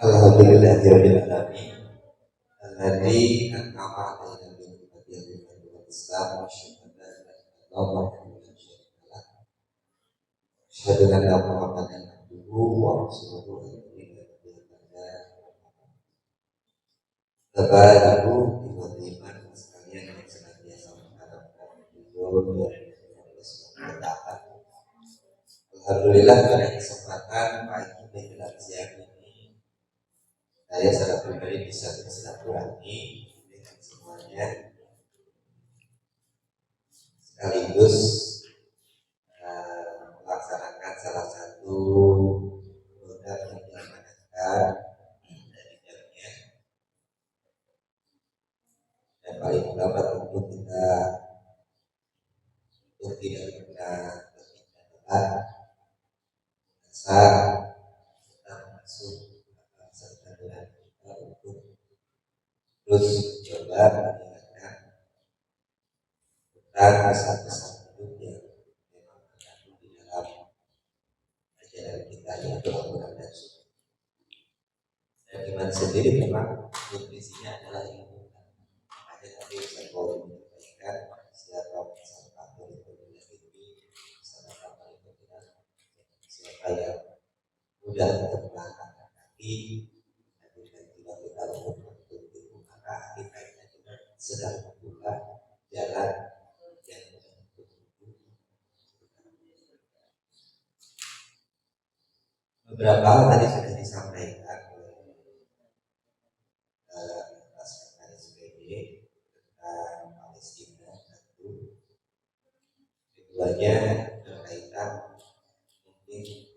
Alhamdulillahirabbil alamin. Alladzi an'ama 'alaina bil hidayati wal islam wa syuhada Allah wa asyhadu anna Muhammadan abduhu wa rasuluhu Bapak Ibu iman sekalian yang senantiasa mengharapkan ridho dari Allah. Alhamdulillah pada kesempatan pagi menjelang siang ini saya secara pribadi bisa bersilaturahmi dengan semuanya sekaligus melaksanakan salah satu program yang dilaksanakan dari jamnya, dan paling utama tentu kita untuk tidak pernah berpindah asal kita masuk serta dengan kita untuk terus mencoba meningkatkan tentang pesan-pesan hidup yang memang terkandung di dalam ajaran kita yaitu Al-Quran dan Sunnah. Dan iman sendiri memang definisinya adalah ilmu. Makanya tadi saya mau menyampaikan siapa peserta kurikulum ini, siapa yang mudah terpelangkan kaki, dan juga kita untuk maka kita juga sedang membuka jalan yang beberapa hal tadi sudah disampaikan oleh SPD tentang Palestina. Satu, keduanya berkaitan mungkin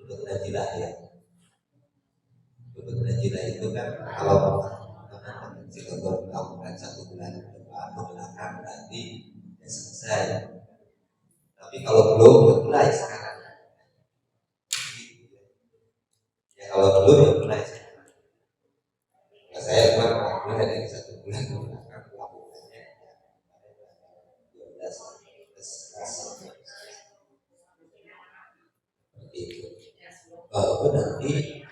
untuk najilah ya. Untuk najilah itu kan kalau teman-teman Cilegon melakukan 1 bulan atau belakang berarti ya selesai. Tapi kalau belum mulai sekarang. Ya kalau belum ya mulai sekarang. Ya, saya memang mulai dari 1 bulan ke belakang melakukannya. Seperti itu. Walaupun nanti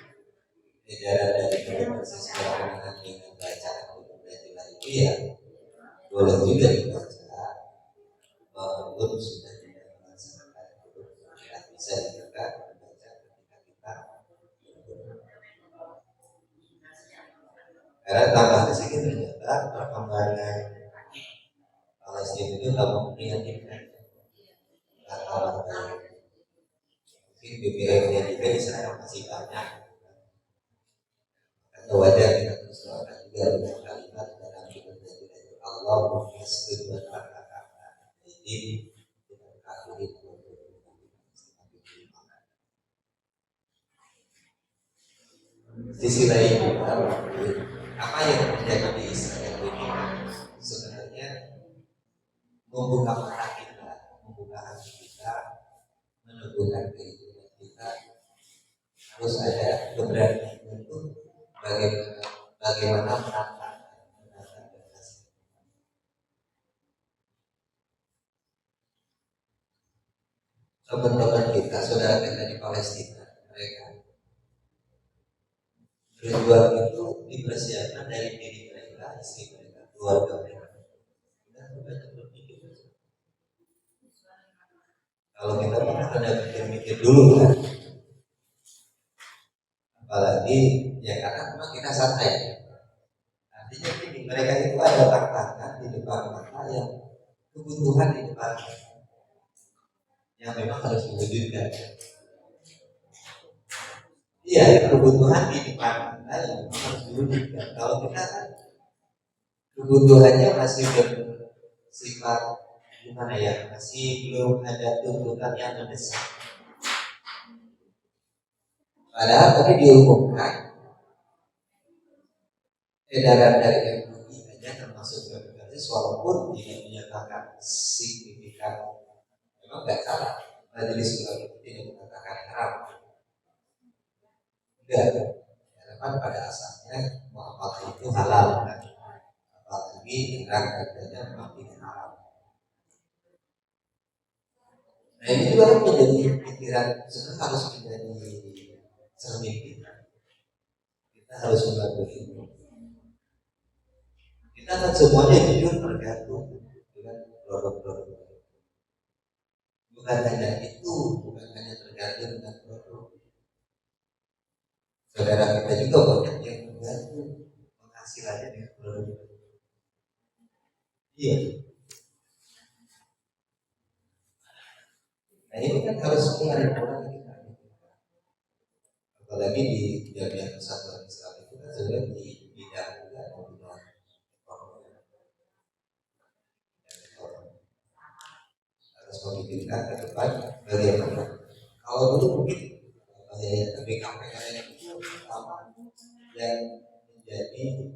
edaran dari kementerian sesuai dengan bacaan untuk najilah itu ya boleh juga dibaca walaupun sudah tidak melaksanakan itu tidak bisa juga membaca ketika kita karena tambah sedikit ternyata perkembangan Palestina itu tak memprihatinkan kata-kata mungkin BBM-nya juga Israel masih banyak atau wajar kita terus doakan juga dengan kalimat dalam kitab itu Allah mengasih kata-kata ini dengan akhirat sisi lain juga apa yang terjadi di Israel ini sebenarnya membuka mata kita, membuka hati kita, menumbuhkan kehidupan kita. Harus ada keberanian untuk bagaimana menatap teman-teman kita, saudara kita di Palestina, mereka berjuang itu dipersiapkan dari diri mereka, istri mereka, keluarga mereka. Kalau kita pernah ada mikir-mikir dulu kan, apalagi ya karena memang kita santai. Artinya ini mereka itu ada tantangan di depan mata yang kebutuhan di depan yang memang harus diwujudkan. Iya, kebutuhan di depan mata yang memang harus diwujudkan. Kalau kita kan kebutuhannya masih bersifat gimana ya, masih belum ada tuntutan yang mendesak. Padahal tadi diumumkan edaran dari MUI hanya termasuk PBBS walaupun tidak menyatakan signifikan. Memang tidak salah, majelis ulama itu tidak mengatakan haram. Tidak, karena pada asalnya muamalah itu halal kan. Apalagi dengan harganya memang tidak haram. Nah ini juga menjadi pikiran pikiran sebenarnya harus menjadi cermin kita. Kita harus membantu itu. Kita kan semuanya jujur tergantung dengan produk-produk. Bukan hanya itu, bukan hanya tergantung dengan produk. Saudara kita juga banyak yang tergantung penghasilannya dengan produk. Iya. Nah ini kan harus mengalir kita. Apalagi di Jamiah Persatuan Islam itu kan sebenarnya di bidang juga harus memikirkan ke depan bagaimana. Kalau dulu mungkin BKPN itu pertama yang menjadi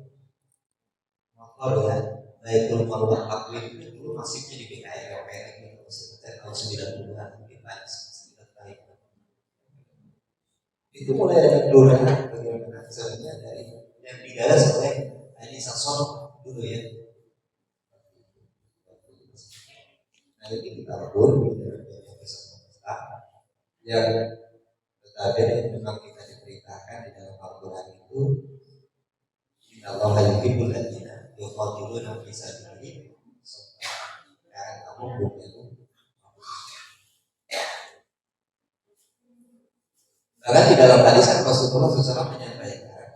motor ya, Baitul Maulud Takwin itu dulu masifnya di BKPN itu sekitar tahun 90-an mungkin banyak sekali. Itu mulai ada kelurahan bagaimana misalnya dari yang digagas oleh Haji Sakson dulu ya. Nah ini kita pun yang tetapi yang memang kita diberitakan di dalam Al-Quran itu Inna Allah yuhibbul ladzina yuqatiluna fi sabilihi dan kamu bukan. Karena di dalam hadis kan Rasulullah SAW menyampaikan,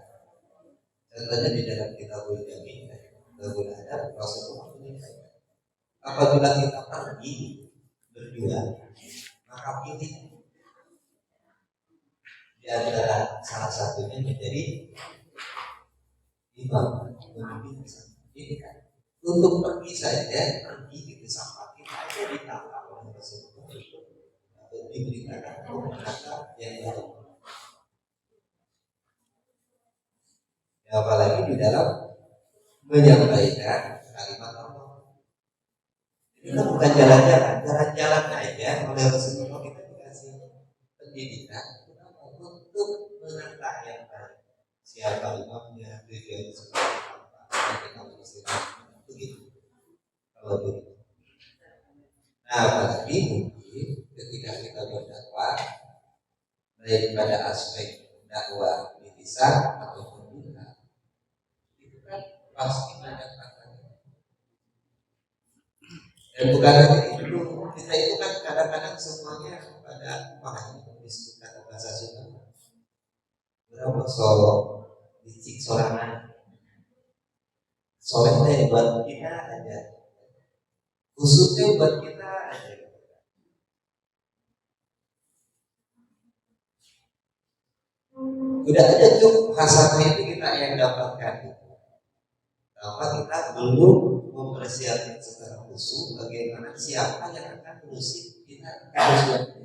contohnya di dalam Kitabul Jami, Kitabul Adab, Rasulullah menyampaikan, apabila kita pergi berdua, maka pilih di antara salah satunya menjadi imam, pemimpin. Ini kan untuk pergi saja, pergi di tempat kita aja ditangkap oleh Rasulullah itu diberitakan kata yang baik. Ya, apalagi di dalam menyampaikan kalimat Allah. Itu bukan jalan-jalan aja oleh Rasulullah kita dikasih pendidikan untuk menata yang baik. Siapa imamnya, tujuan seperti apa, kita beristirahat begitu. Kalau begitu. Nah, apalagi mungkin ketika kita berdakwah baik pada aspek dakwah lisan ataupun bid'ah, itu kan pasti banyak tantangan. Dan bukan hanya itu, kita itu kan kadang-kadang semuanya pada paham disebutkan bahasa Sunda. Berapa solo licik sorangan, solehnya buat kita aja, khususnya buat kita aja. Udah aja tuh hasanah itu kita yang dapatkan. Apa kita belum mempersiapkan secara khusus bagaimana siapa yang akan menusi kita harus.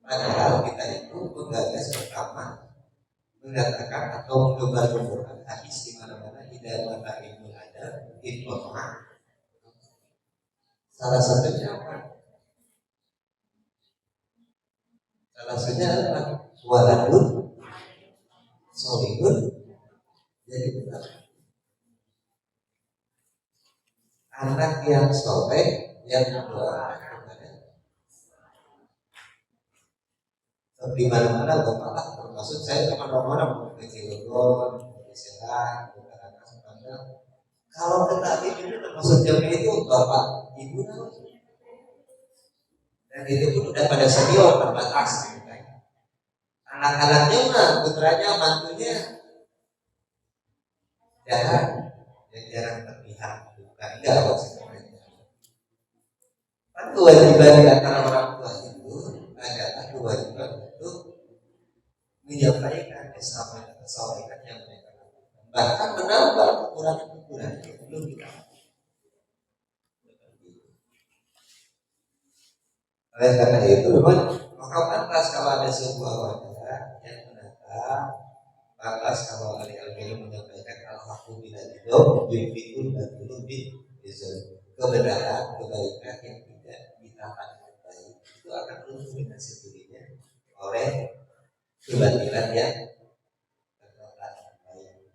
Padahal kita itu menggagas pertama mengatakan atau menggembar-gemborkan hadis di mana-mana hidayah mata ilmu ada informasi. Salah satunya apa? Salah satunya adalah waladun solihun, jadi benar. Anak yang soleh yang berdoa kepada di mana-mana bapak termasuk saya kemana-mana ke Cilegon, ke Serang, ke Karangasem. Kalau kita itu termasuk Jambi itu bapak ibu dan itu pun udah pada senior terbatas. Anak-anaknya mah putranya mantunya jarang terlihat, bukan enggak maksudnya. Kan kewajiban di antara orang tua itu adalah kewajiban untuk menyampaikan kesampaian yang mereka lakukan, bahkan menambah kekurangan-kekurangan yang belum kita. Oleh karena itu memang maka pantas kalau ada sebuah wadah yang menata, pantas kalau ahli-ahli menyampaikan al-haqqu bila hidup yufidul badul bin izin, kebenaran, kebaikan yang tidak ditahan dengan baik itu akan runtuh dengan sendirinya oleh kebatilan yang tertata dengan baik.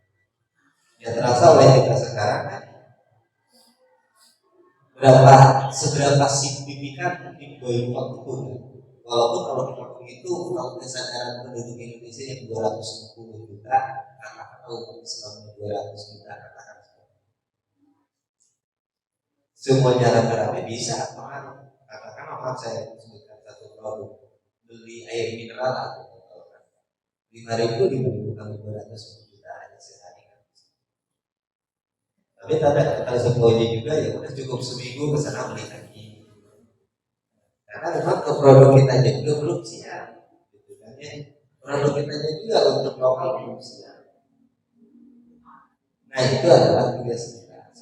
Yang terasa oleh kita sekarang kan seberapa signifikan mungkin waktu Walaupun kalau kita begitu, kalau kesadaran penduduk Indonesia yang 260 juta, katakan umat Islam 200 juta, katakan semuanya rame-rame bisa, katakan apa saya sebutkan satu produk, beli air mineral atau 5.000 kali 200 juta aja sehari. Tapi tidak kita semuanya juga ya udah cukup seminggu kesana beli lagi. Karena memang ke produk kita juga belum siap, gitu kan ya. Produk kita juga untuk lokal belum siap. Nah itu adalah tugas kita.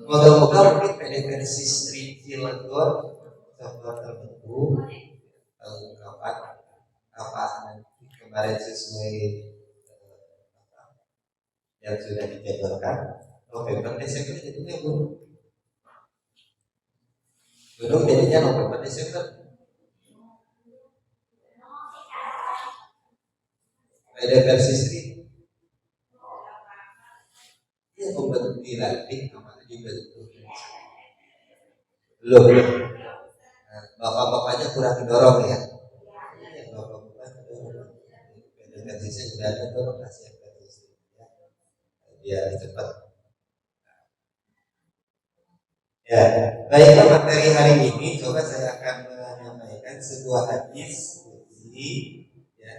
Moga-moga mungkin versi street Cilegon software tertentu kapan nanti kemarin sesuai yang sudah dijadwalkan November Desember jadinya gunung jadinya November Desember. Ada versi street ya membentuk dilatih namanya juga belum. Bapak-bapaknya kurang didorong ya. Bapak-bapak didorong. Versi sudah ada dorong kasih versi ya. Biar cepat. Ya, baiklah materi hari ini coba saya akan menyampaikan sebuah hadis ya,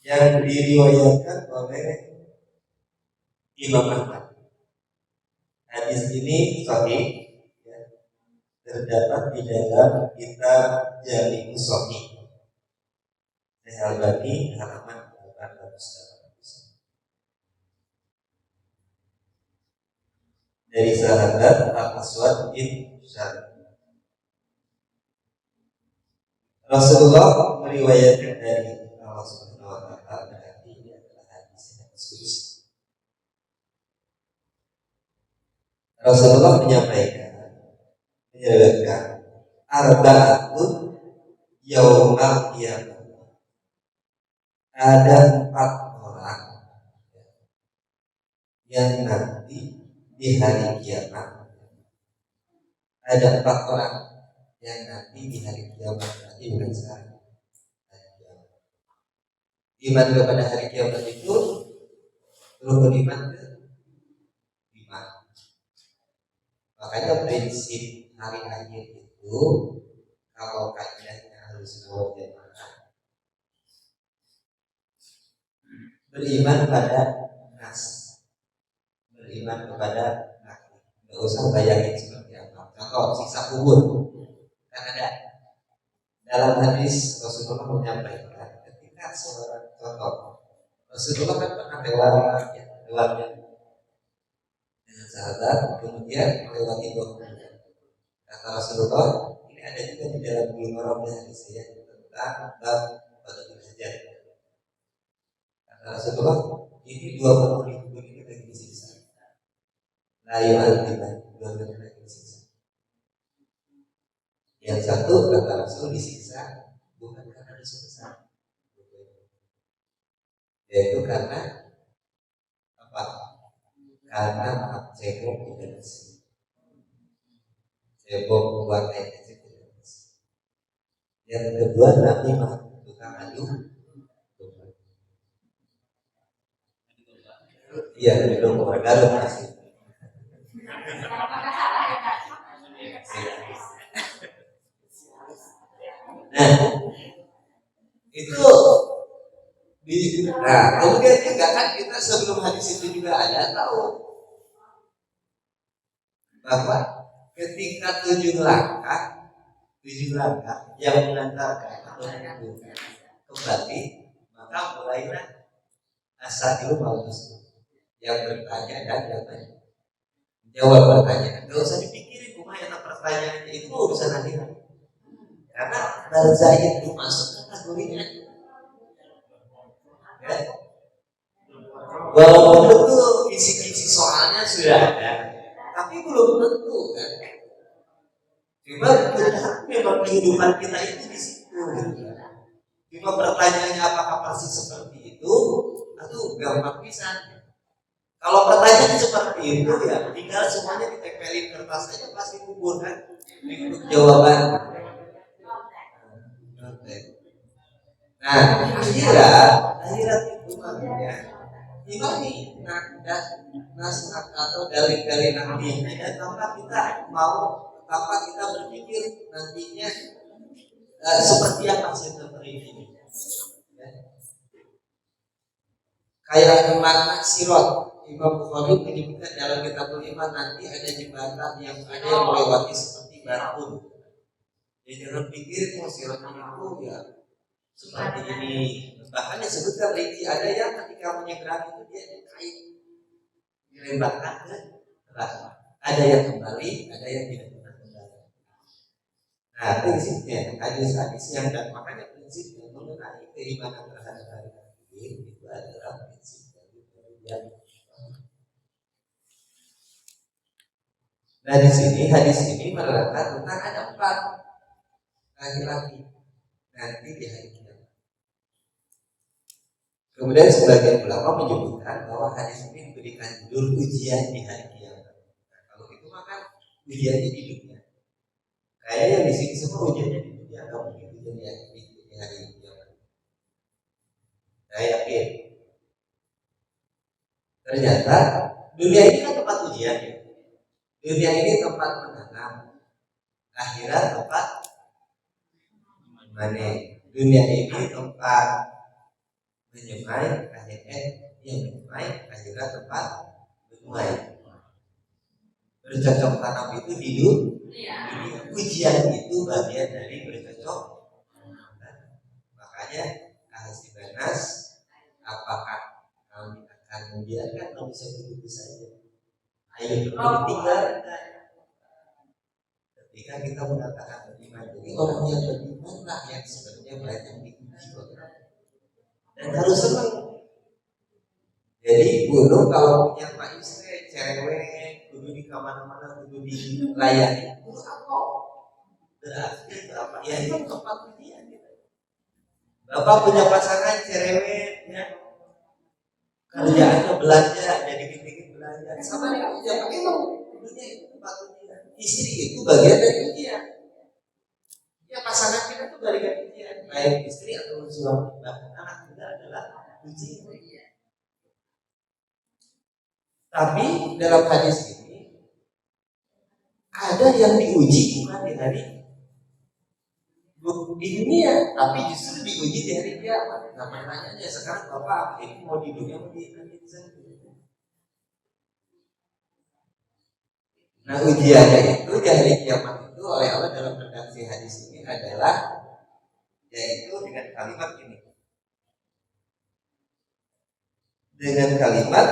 yang diriwayatkan oleh Imam Ahmad. Hadis ini sahih ya, terdapat di dalam kitab Jami'us Shahih Al-Albani halaman 800 dari sahabat Al-Aswad bin Syarif. Rasulullah meriwayatkan dari Allah Subhanahu wa taala ini adalah hadis yang khusus. Rasulullah menyebutkan arba'atun yaumal qiyamah. Ada 4 orang yang nanti di hari kiamat. Ada 4 orang yang nanti di hari kiamat, nanti bukan sekarang. Iman kepada hari kiamat itu rukun iman ke 5. Makanya prinsip hari akhir itu kalau kaidahnya harus wal jamaah, beriman pada nas, beriman kepada akhir. Nggak usah bayangin seperti apa. Contoh siksa kubur kan ada dalam hadis Rasulullah menyampaikan ketika seorang contoh Rasulullah kan pernah lewat dengan sahabat, kemudian melewati dokumen. Kata Rasulullah, ini ada juga di dalam Bulughul hadis saya tentang bab pada belajar. Kata Rasulullah, ini 20 ribu ini lagi disiksa. Layu al-tiban, 20 ribu lagi disiksa. Yang satu kata Rasul disiksa bukan karena dosa besar, yaitu karena apa? Karena maaf cebok tidak bersih. Cebok buat air kecil tidak bersih. Yang kedua Nabi maaf tukang adu. Iya, belum baru masih. Nah, itu kemudian juga kan kita sebelum hadis itu juga ada tahu bahwa ketika 7 langkah yang mengantarkan atau menunjukkan kembali, maka mulailah asadul maulus yang bertanya dan yang menjawab pertanyaan. Gak usah dipikirin kumaha pertanyaannya, itu urusan akhirat. Karena barzah itu masuk kategorinya. Ya. Walaupun tentu kisi-kisi soalnya sudah ada, tapi belum tentu kan. Cuma memang kehidupan kita itu di situ. Cuma pertanyaannya apakah pasti seperti itu atau gampang pisan. Kalau pertanyaan seperti itu ya tinggal semuanya ditempelin kertas aja pasti kubur kan. Ikut jawaban. Nah, akhirat itu makanya imani nasihat atau dalil-dalil nanti ada tanpa kita berpikir nantinya seperti apa hasil ini. Kayak Imam Bukhari menyebutkan dalam kitabul iman nanti ada jembatan yang ada yang melewati seperti batu. Jadi jangan pikir sirat itu ya seperti ini. Bahkan disebutkan rinci ada yang ketika menyeberang itu dia dikait dilembabkan ke neraka. Ada yang kembali, ada yang tidak pernah kembali. Nah, prinsipnya hadis-hadis yang dan makanya prinsip yang mengenai keimanan terhadap hari akhir itu adalah prinsip yang. Nah, di sini hadis ini menerangkan tentang ada 4 laki-laki nanti di hari kiamat. Kemudian sebagian ulama menyebutkan bahwa hadis ini diberikan judul ujian di hari kiamat. Nah, kalau itu maka ujiannya di dunia. Kayaknya di sini semua ujiannya di dunia, atau mungkin ujiannya di hari kiamat. Saya yakin. Ternyata dunia ini kan tempat ujian. Dunia ini tempat menanam, akhirat tempat mana? Dunia ini tempat menyemai, akhirat tempat menuai. Bercocok tanam itu hidup. Ujian itu bagian dari bercocok. Makanya ahasibanas, apakah kami akan membiarkan kamu bisa begitu saja? Ayo ditinggalkan. Ketika kita mengatakan beriman, jadi orang yang beriman lah yang sebenarnya banyak diuji dan harus senang. Jadi gunung kalau punya pak istri, cewek, duduk di kamar-kamar, duduk di layar itu apa? Berarti itu apa? Ya itu tempat ujian. Bapak punya pasangan cewek, ya kerjaannya belanja, jadi dikit-dikit belanja. Sama dengan ujian, memang dunia itu tempat ujian. Istri itu bagian dari ujian. Ya pasangan kita itu bagian ujian. Baik istri atau suami, bahkan anak kita adalah ujian. Tapi dalam hadis ini ada yang diuji bukan di hari di dunia, tapi justru diuji di hari kiamat. Nah, maknanya sekarang Bapak ini mau di dunia mau di nanti sana. Nah, ujiannya itu di hari kiamat itu oleh Allah dalam redaksi hadis ini adalah yaitu dengan kalimat ini. Dengan kalimat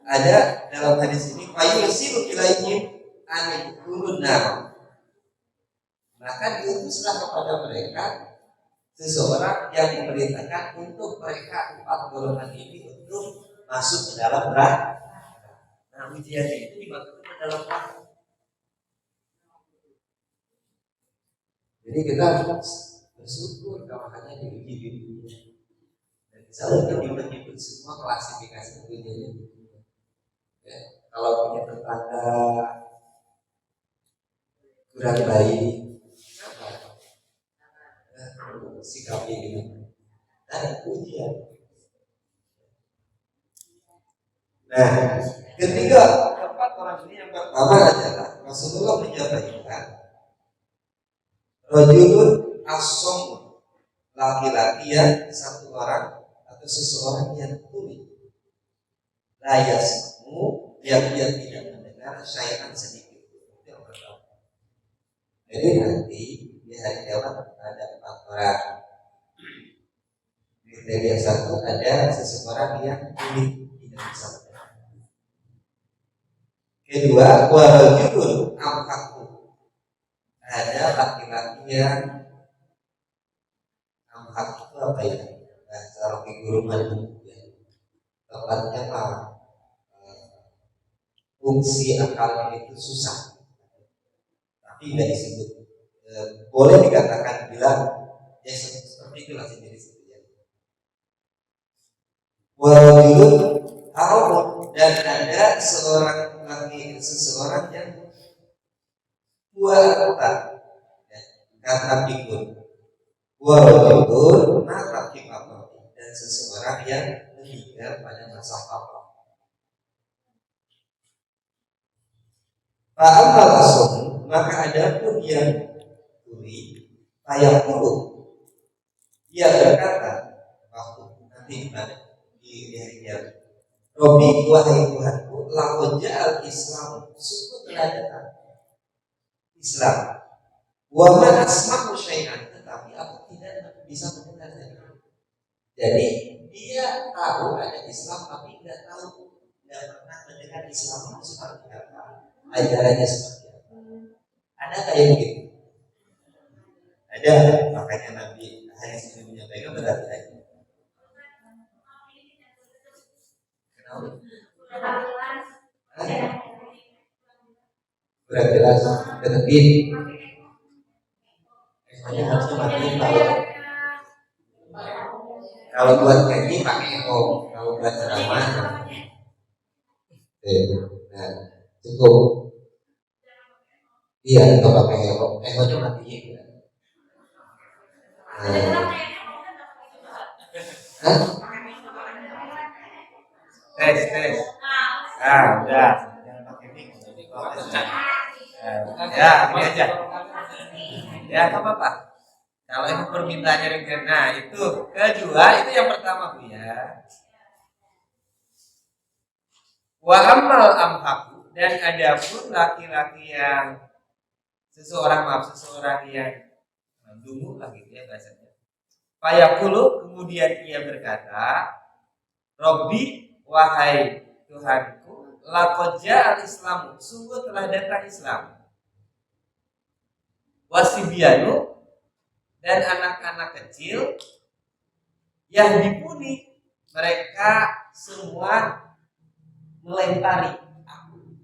ada dalam hadis ini fayusiru ilaihim an kulunnar. Maka diutuslah kepada mereka seseorang yang diperintahkan untuk mereka 4 golongan ini untuk masuk ke dalam neraka. Nah, ujian itu dimaksudkan ke dalam neraka. Jadi kita harus bersyukur kalau hanya diuji di dunia. Dan selalu kita semua klasifikasi ujian. Ya, kalau punya tetangga kurang baik, sikapnya ini dan ujian. Nah, ketiga keempat orang ini yang pertama adalah Rasulullah menyampaikan rajulun as-som, laki-laki yang satu orang atau seseorang yang tuli layasmu yang dia tidak mendengar syai'an sedikit. Yang pertama. Jadi nanti di hari kiamat ada 4 orang. Kriteria satu ada seseorang yang tuli tidak bisa mendengar. Kedua, warajulun amhaku, ada laki-laki yang amhak itu apa ya? Bahasa Rocky Guru Madu ya. Tepatnya fungsi akalnya itu susah, tapi tidak disebut. Boleh dikatakan bilang ya seperti itulah jenis itu ya. Warajulun harum, dan ada seseorang yang tua renta kata pikun. Walaupun maka dan seseorang yang meninggal pada masa apa. Fa'amal asum, maka ada pun yang tuli ayakulu, ia berkata waktu nanti di hari kiamat, Robi wahai Tuhanku, laqad ja'al Islam, sungguh telah datang Islam. Wa ma asma'u syai'an, tetapi aku tidak bisa mendengarnya. Jadi dia tahu ada Islam tapi tidak tahu, tidak pernah mendengar Islam itu seperti apa, ajarannya seperti apa. Ada kayak begitu? Ada, makanya Nabi hadis ini menyampaikan berarti. Kurang jelas, deketin. Hanya harusnya matiin kalau buat nyanyi pakai echo, kalau buat ceramah, nah cukup. Iya, kalau pakai echo-nya matiin. Tes. Udah. Jangan pakai mic. Ya, ini aja. Ya, apa-apa. Kalau itu permintaannya ringan. Nah, itu kedua, itu yang pertama Bu ya. Wa ammal amhaku, dan ada pun laki-laki yang seseorang yang dungu lah gitu ya bahasanya. Fayaqulu, kemudian ia berkata, Robbi, wahai Tuhanku, laqad ja'al Islamu, sungguh telah datang Islam. Wasibyanu, dan anak-anak kecil yang dipuni, mereka semua melempari aku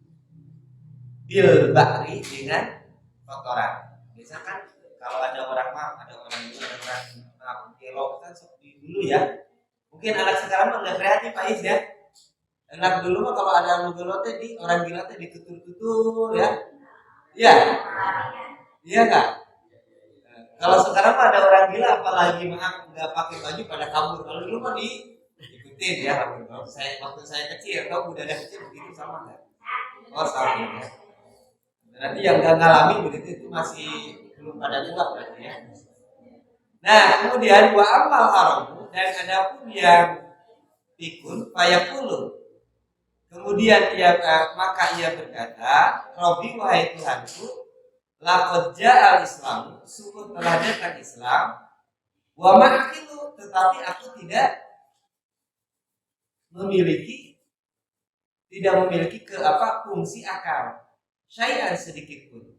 bil bahri dengan kotoran. Biasanya kan kalau ada orang gelok kan seperti dulu ya. Mungkin anak sekarang mah nggak kreatif Pak Is ya. Anak dulu mah kalau ada anu gelotnya di orang gila teh ditutur-tutur ya. Iya. Iya nggak? Kalau sekarang mah ada orang gila apalagi nggak pakai baju pada kabur. Kalau dulu mah diikutin ya. Waktu saya kecil, tahu budaya kecil begitu sama nggak? Oh sama ya. Berarti yang nggak ngalamin begitu itu masih belum pada tua berarti ya. Nah kemudian wa amal haramu, dan ada pun yang pikun fayaqulu, kemudian maka ia berkata, Robbi wahai Tuhanku, laqad ja'al Islam, sungguh telah datang Islam, wa ma'akilu, tetapi aku tidak memiliki fungsi akal, syai'an sedikit pun.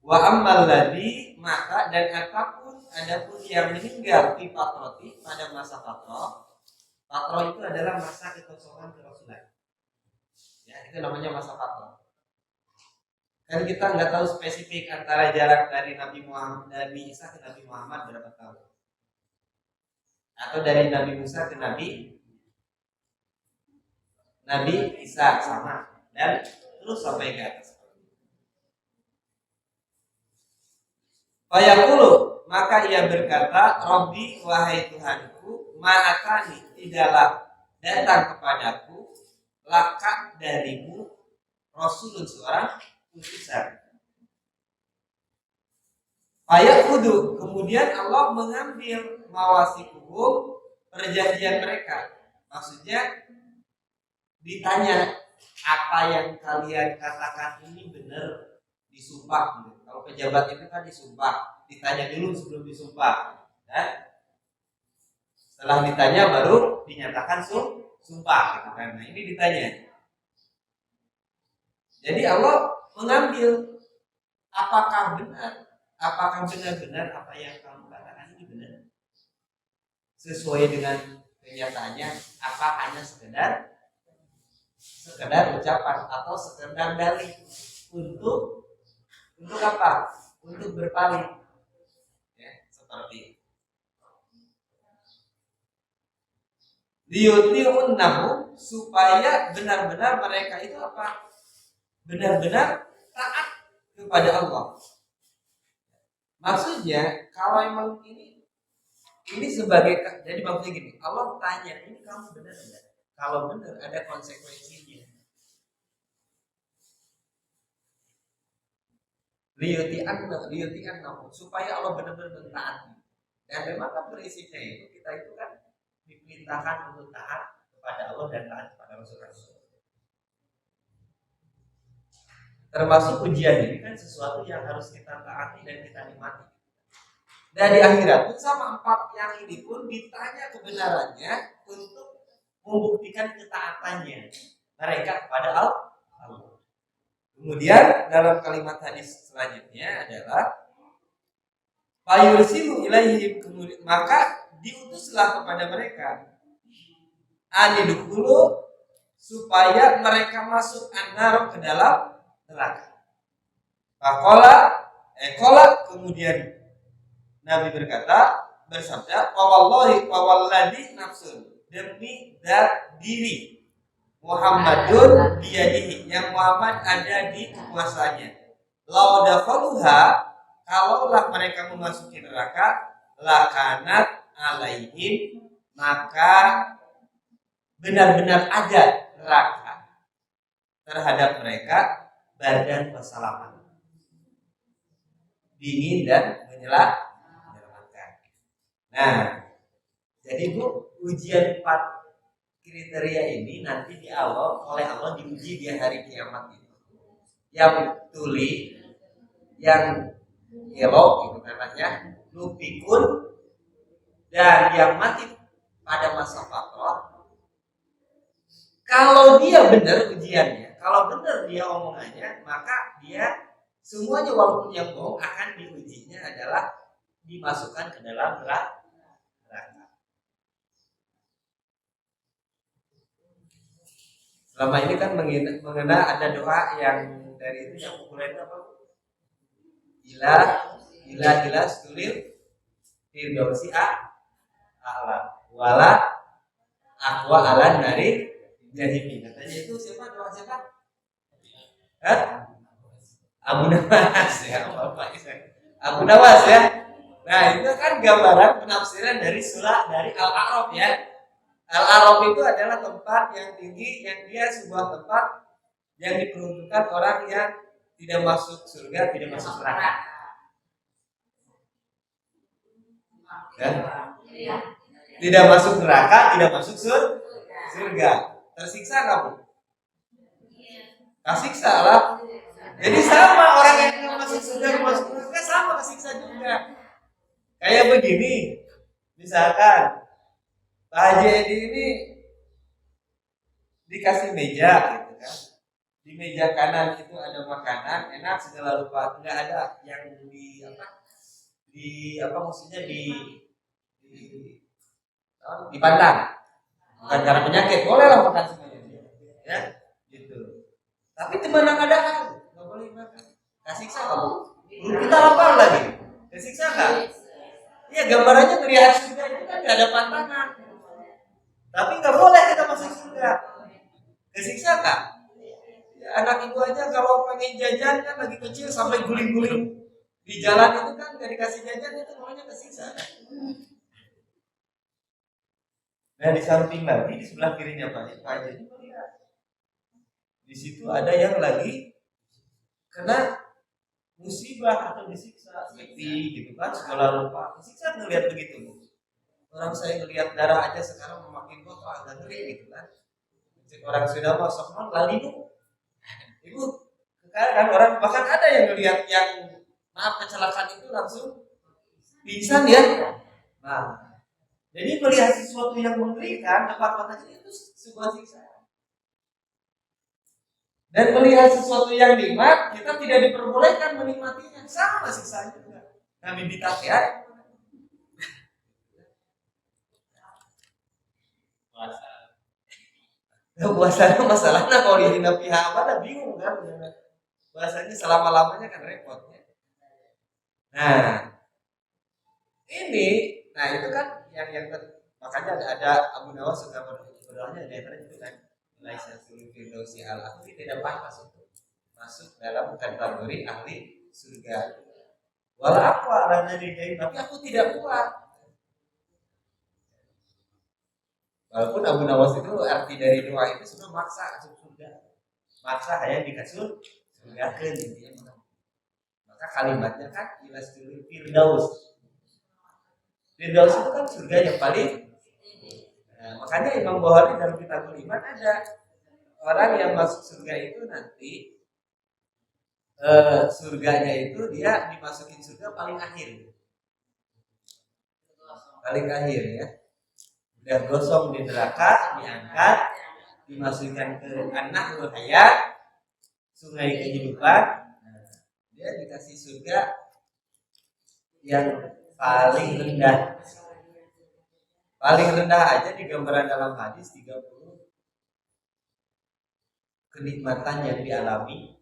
Wa ammal ladzi, maka dan adapun yang meninggal di fatrati, pada masa fatrah. Fatrah itu adalah masa kekosongan kerasulan. Ya, itu namanya masa fatrah. Kan kita nggak tahu spesifik antara jarak dari Nabi Isa ke Nabi Muhammad berapa tahun, atau dari Nabi Musa ke Nabi Isa sama, dan terus sampai ke atas. Fayaqulu, maka ia berkata, Robbi wahai Tuhanku, ma'atani, tidaklah datang kepadaku laka darimu Rasulun, seorang utusan. Fayaqulu, kemudian Allah mengambil mawasikuhum, perjanjian mereka. Maksudnya ditanya, apa yang kalian katakan ini benar, disumpah. Kalau pejabat itu kan disumpah, ditanya dulu sebelum disumpah. Setelah ditanya baru dinyatakan sumpah. Gitu kan. Nah ini ditanya. Jadi Allah mengambil, apakah benar-benar apa yang kamu katakan ini benar, sesuai dengan kenyataannya, apa hanya sekedar ucapan atau sekedar dalih untuk apa? Untuk berpaling. Ya, seperti liyuti'unnahu, supaya benar-benar mereka itu apa? Benar-benar taat kepada Allah. Maksudnya kalau emang ini sebagai, jadi maksudnya gini, Allah tanya ini kamu benar enggak? Kalau benar ada konsekuensinya. Liyuti'an supaya Allah benar-benar mentaati. Dan memang kan prinsipnya kita itu kan diperintahkan untuk taat kepada Allah dan taat kepada Rasul-Rasul. Termasuk ujian ini kan sesuatu yang harus kita taati dan kita nikmati. Dan di akhirat pun sama, 4 yang ini pun ditanya kebenarannya untuk membuktikan ketaatannya mereka kepada Allah. Kemudian dalam kalimat hadis selanjutnya adalah fayursilu ilaihim, kemudian maka diutuslah kepada mereka anidkhulu, supaya mereka masuk an-nar, ke dalam neraka. Kola kemudian Nabi bersabda, wawalladhi nafsun, demi diri Muhammadun biyadihi, yang Muhammad ada di kekuasaannya. Lau dakhaluha, kalaulah mereka memasuki neraka, lakanat alaihim, maka benar-benar ada neraka terhadap mereka, badan wasalaman, dingin dan menyelamkan. Nah, jadi Bu, ujian 4 kriteria ini nanti oleh Allah diuji di hari kiamat itu. Yang tuli, yang elok itu namanya lupikun, dan yang mati pada masa fatrah. Kalau dia benar ujiannya, kalau benar dia omongannya, maka dia semuanya walaupun yang bohong akan diujinya adalah dimasukkan ke dalam neraka. Selama ini kan mengena ada doa yang dari itu yang populer apa? Ila stulir firdausi a'la wala aqwa ala nari jahimi. Katanya itu siapa, doa siapa? Abu Nawas ya, Abu Nawas ya. Nah, itu kan gambaran penafsiran dari surah dari Al-A'raf ya. Al-A'raf itu adalah tempat yang tinggi, yang dia sebuah tempat yang diperuntukkan orang yang tidak masuk surga, tidak masuk neraka. Ya? Tidak masuk neraka, tidak masuk surga. Tersiksa kamu? Tersiksa lah. Jadi sama, orang yang tidak masuk surga, masuk neraka sama, tersiksa juga. Kayak begini, misalkan Pak Haji Edi ini dikasih meja gitu kan. Di meja kanan itu ada makanan enak segala rupa, enggak ada yang maksudnya dipandang. Bukan karena penyakit, boleh lah makan semuanya. Ya, gitu. Tapi teman yang ada kan enggak boleh makan. Kasiksa kamu. Kita lapar lagi. Kasiksa enggak? Iya, gambarannya melihat surga itu kan enggak ada pantangan. Tapi enggak boleh kita masuk surga. Kesiksa enggak? Ya, anak ibu aja kalau pengen jajan kan lagi kecil sampai guling-guling di jalan itu kan enggak dikasih jajan, itu namanya kesiksa. Nah, di samping lagi di sebelah kirinya Pak Haji melihat. Di situ ada yang lagi kena musibah atau disiksa, seperti gitu kan, segala rupa. Disiksa ngelihat begitu. Orang saya ngelihat darah aja sekarang makin kotor, agak ngeri gitu kan. Orang sudah masuk non lali ibu kan orang bahkan ada yang ngelihat yang kecelakaan itu langsung pingsan ya. Nah, jadi melihat sesuatu yang mengerikan depan mata itu sebuah siksa. Dan melihat sesuatu yang nikmat, kita tidak diperbolehkan menikmatinya, sama siksanya juga. Nabi ditakya. Puasanya masalahnya kalau dihina pihak apa, bingung kan? Bahasanya selama-lamanya kan repot. Nah, itu kan yang makanya ada Abu Nawas suka berdoanya di antara itu kan, laisa firdausi al-akhir, tidak pantas untuk masuk dalam kategori ahli surga. Walau apa lana ridai, tapi aku tidak kuat. Walaupun Abu Nawas itu arti dari doa itu sudah maksa masuk surga, maksa hayang dikasih surga ke intinya. Maka kalimatnya kan ilas dulu Firdaus. Firdaus itu kan surga yang paling. Nah, makanya Imam Bukhari dalam Kitabul Iman ada orang yang masuk surga itu nanti surganya itu dia dimasukin surga paling akhir ya. Udah gosong di neraka, diangkat, dimasukkan ke An-Nahrul Hayat, sungai kehidupan. Nah, dia dikasih surga yang paling rendah. Paling rendah aja di gambaran dalam hadis 30 kenikmatan yang dialami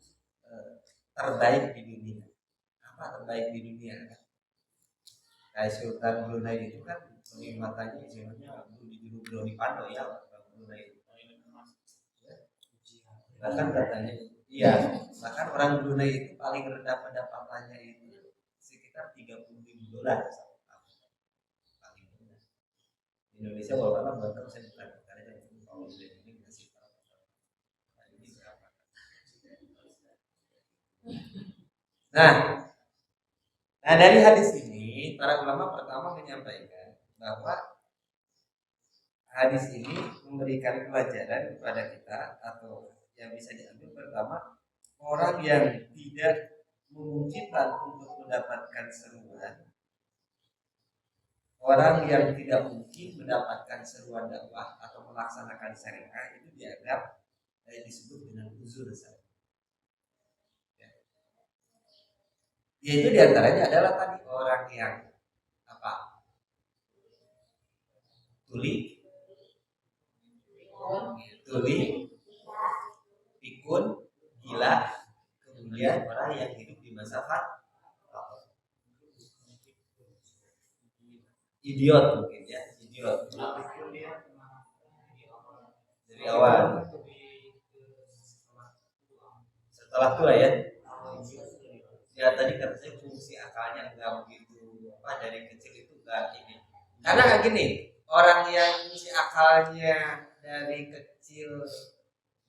terbaik di dunia. Apa terbaik di dunia? Kayak Sultan Brunei itu kan kenikmatannya istilahnya di Brunei Pando ya, Brunei. Bahkan katanya, iya, bahkan orang Brunei itu paling rendah pendapatannya itu sekitar $30,000. Paling rendah. Indonesia walaupun bahkan saya bukan karena yang kalau ini masih ini berapa? Nah, dari hadis ini para ulama pertama menyampaikan bahwa hadis ini memberikan pelajaran kepada kita atau yang bisa diambil pertama, orang yang tidak memungkinkan untuk mendapatkan seruan, orang yang tidak mungkin mendapatkan seruan dakwah atau melaksanakan syariah itu dianggap disebut dengan uzur syariah. Yaitu diantaranya adalah tadi orang yang apa? Tuli, pikun, gila, kemudian orang yang hidup di masa idiot mungkin ya, idiot. Dari awal. Setelah tua ya. Ya tadi katanya fungsi akalnya enggak begitu dari kecil itu enggak ini. Karena kayak gini, orang yang fungsi akalnya dari kecil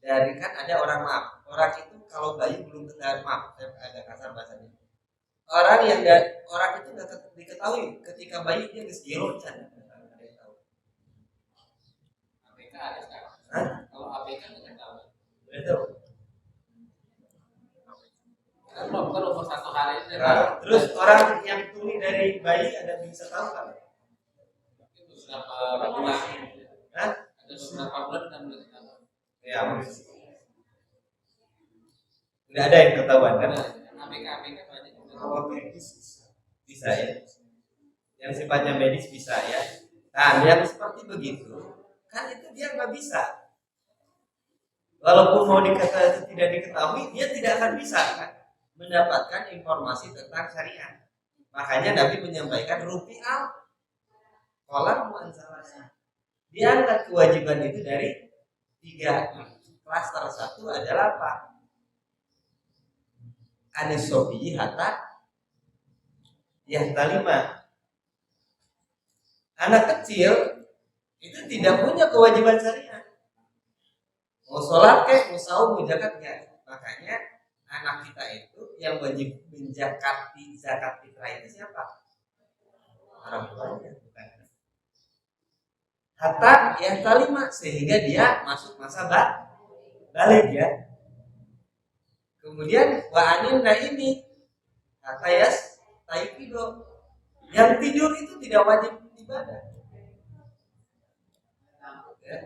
dari kan ada orang orang itu kalau bayi belum kenal saya agak kasar bahasanya. Orang yang orang itu udah diketahui ketika bayi dia geus gelo can. ABK ada sekarang. Kalau ABK enggak tahu. Betul. Belum kan umur 1 hari ini. Terus orang yang tuli dari bayi ada bisa tahu kan? Berapa bulan? Ada beberapa bulan dan belum tahu. Ya, udah ada yang ketahuan kan? ABK banyak. Oke, bisa ya. Yang sifatnya medis bisa ya. Nah, yang seperti begitu kan itu dia nggak bisa. Walaupun mau dikatakan tidak diketahui, dia tidak akan bisa kan mendapatkan informasi tentang syariat. Makanya Nabi menyampaikan rupi'al qalam wa anzalasa. Diangkat kewajiban itu dari 3 klaster. Satu adalah apa? Anisobi hatta yahtalima. Anak kecil itu tidak punya kewajiban syariat. Mau sholat kek, mau saum, mau zakat enggak. Makanya anak kita itu yang wajib menjakati zakat fitrah itu siapa? Orang tuanya, bukan. Hatta yang kelima sehingga dia masuk masa balik ya. Kemudian wa anin naimi hatta yas taifido. Yang tidur itu tidak wajib ibadah. Ya.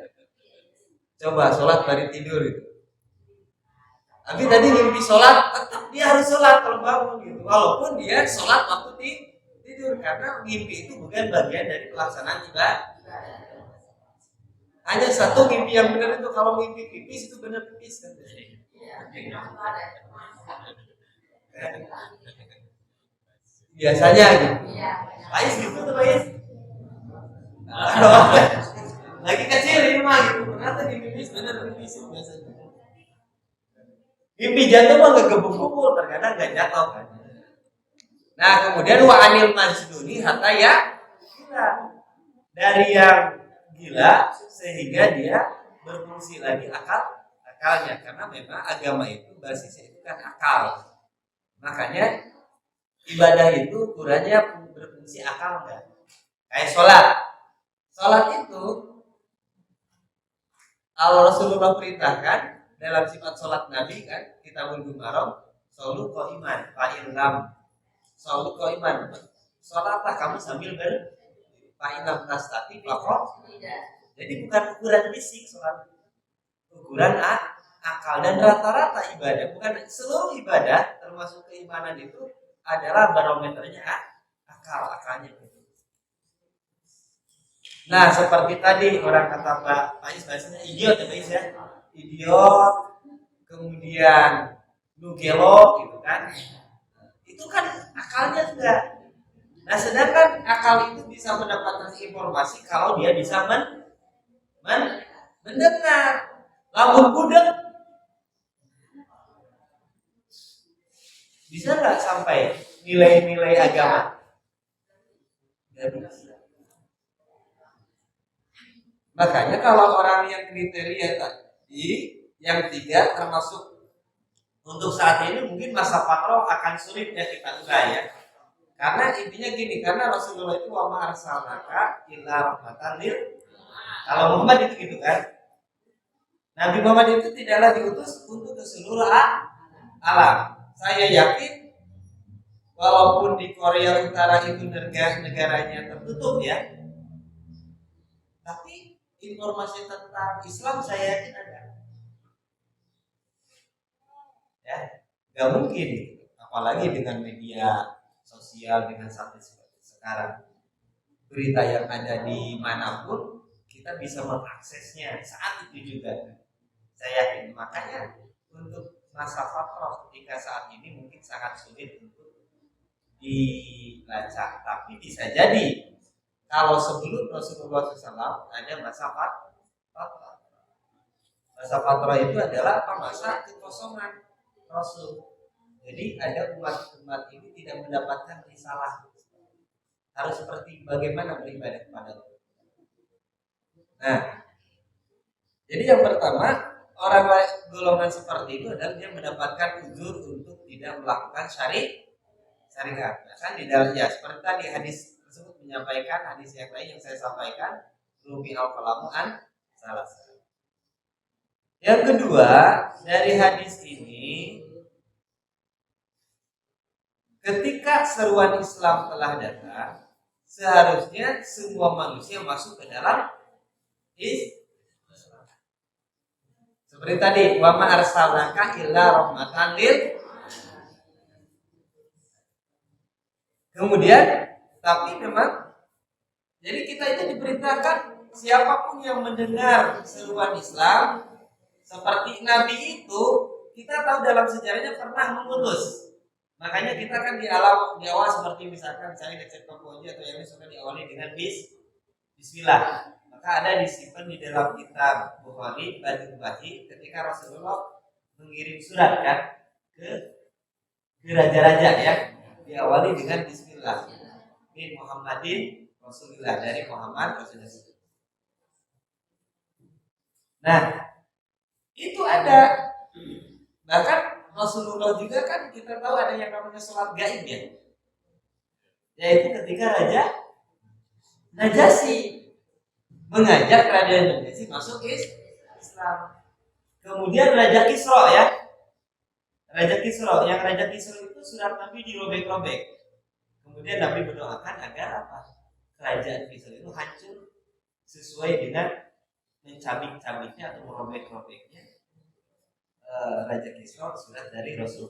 Coba sholat dari tidur itu. Tapi tadi mimpi sholat, tetap dia harus sholat kalau bangun gitu. Walaupun dia sholat waktu tidur, karena mimpi itu bukan bagian dari pelaksanaan ibadah. Hanya satu mimpi yang benar itu kalau mimpi pipis itu benar pipis kan? Biasanya gitu. Pais gitu tuh Pais. Lagi kecil ini mah gitu. Ternyata di pipis benar pipis biasanya. Mimpi jatuh mah gak gebuk-gebuk, terkadang gak jatuh kan. Nah, kemudian wa anil majnuni hatta ya gila. Dari yang gila sehingga dia berfungsi lagi akalnya, karena memang agama itu basisnya itu kan akal. Makanya ibadah itu ukurannya berfungsi akal enggak? Kayak sholat. Sholat itu Allah Rasulullah perintahkan dalam sifat sholat Nabi kan, kita Gumarong, solu iman, fa'ilam, solu iman. Sholatlah kamu sambil fa'ilam nastati, pakok. Jadi bukan ukuran fisik sholat, ukuran akal. Dan rata-rata ibadah, bukan seluruh ibadah termasuk keimanan itu adalah barometernya akalnya. Nah, seperti tadi orang kata Pak Is bahasanya idiot ya Pak Is ya. Idiot, kemudian nugelo gitu kan. Itu kan akalnya juga. Nah, sedangkan akal itu bisa mendapatkan informasi kalau dia bisa mendengar. Lamun budek bisa nggak sampai nilai-nilai agama? Nggak bisa. Makanya kalau orang yang kriteria tadi yang 3 termasuk untuk saat ini mungkin masa patroh akan sulit ya kita urai ya. Karena intinya gini, karena Rasulullah itu wa ma arsalnaka illa rahmatan lil. Kalau Muhammad itu gitu kan. Nabi Muhammad itu tidaklah diutus untuk ke seluruh alam. Saya yakin walaupun di Korea Utara itu negaranya tertutup ya, tapi informasi tentang Islam saya yakin ada. Ya, nggak mungkin, apalagi dengan media sosial dengan sampai seperti sekarang. Berita yang ada di manapun kita bisa mengaksesnya saat itu juga. Saya yakin, makanya untuk masa fatrah ketika saat ini mungkin sangat sulit untuk dilacak, tapi bisa jadi kalau sebelum Rasulullah SAW ada masa fatrah. Masa fatrah itu adalah apa? Masa kekosongan Rasul. Jadi ada umat-umat ini tidak mendapatkan risalah. Harus seperti bagaimana beribadah kepada Allah. Nah, jadi yang pertama, orang golongan seperti itu adalah dia mendapatkan uzur untuk tidak melakukan syariat. Nah, kan di dalam ya seperti tadi hadis tersebut menyampaikan hadis yang lain yang saya sampaikan, rubi al-qalamu an salah. Yang kedua, dari hadis ini ketika seruan Islam telah datang, seharusnya semua manusia masuk ke dalam Islam. Seperti tadi, wa ma arsalnaka illa rahmatan lil. Kemudian, tapi memang jadi kita itu diperintahkan siapapun yang mendengar seruan Islam seperti Nabi itu, kita tahu dalam sejarahnya pernah mengutus. Makanya kita kan di awal seperti misalkan saya ngecek toko aja atau yang ini suka diawali dengan Bismillah. Maka ada disimpan di dalam kitab Bukhari Badul Bahi ketika Rasulullah mengirim surat kan ke raja-raja ya, diawali dengan Bismillah. Min Muhammadin Rasulullah, dari Muhammad Rasulullah. Nah, itu ada. Bahkan Rasulullah juga kan kita tahu ada yang namanya sholat gaib ya, yaitu ketika Raja Najasyi mengajak Raja Najasyi masuk Islam. Kemudian Raja Kisra ya, Raja Kisra itu surat Nabi dirobek-robek. Kemudian Nabi berdoakan agar apa? Kerajaan Kisra itu hancur sesuai dengan mencabik-cabiknya atau merobek-robeknya Raja Kisra surat dari Rasul.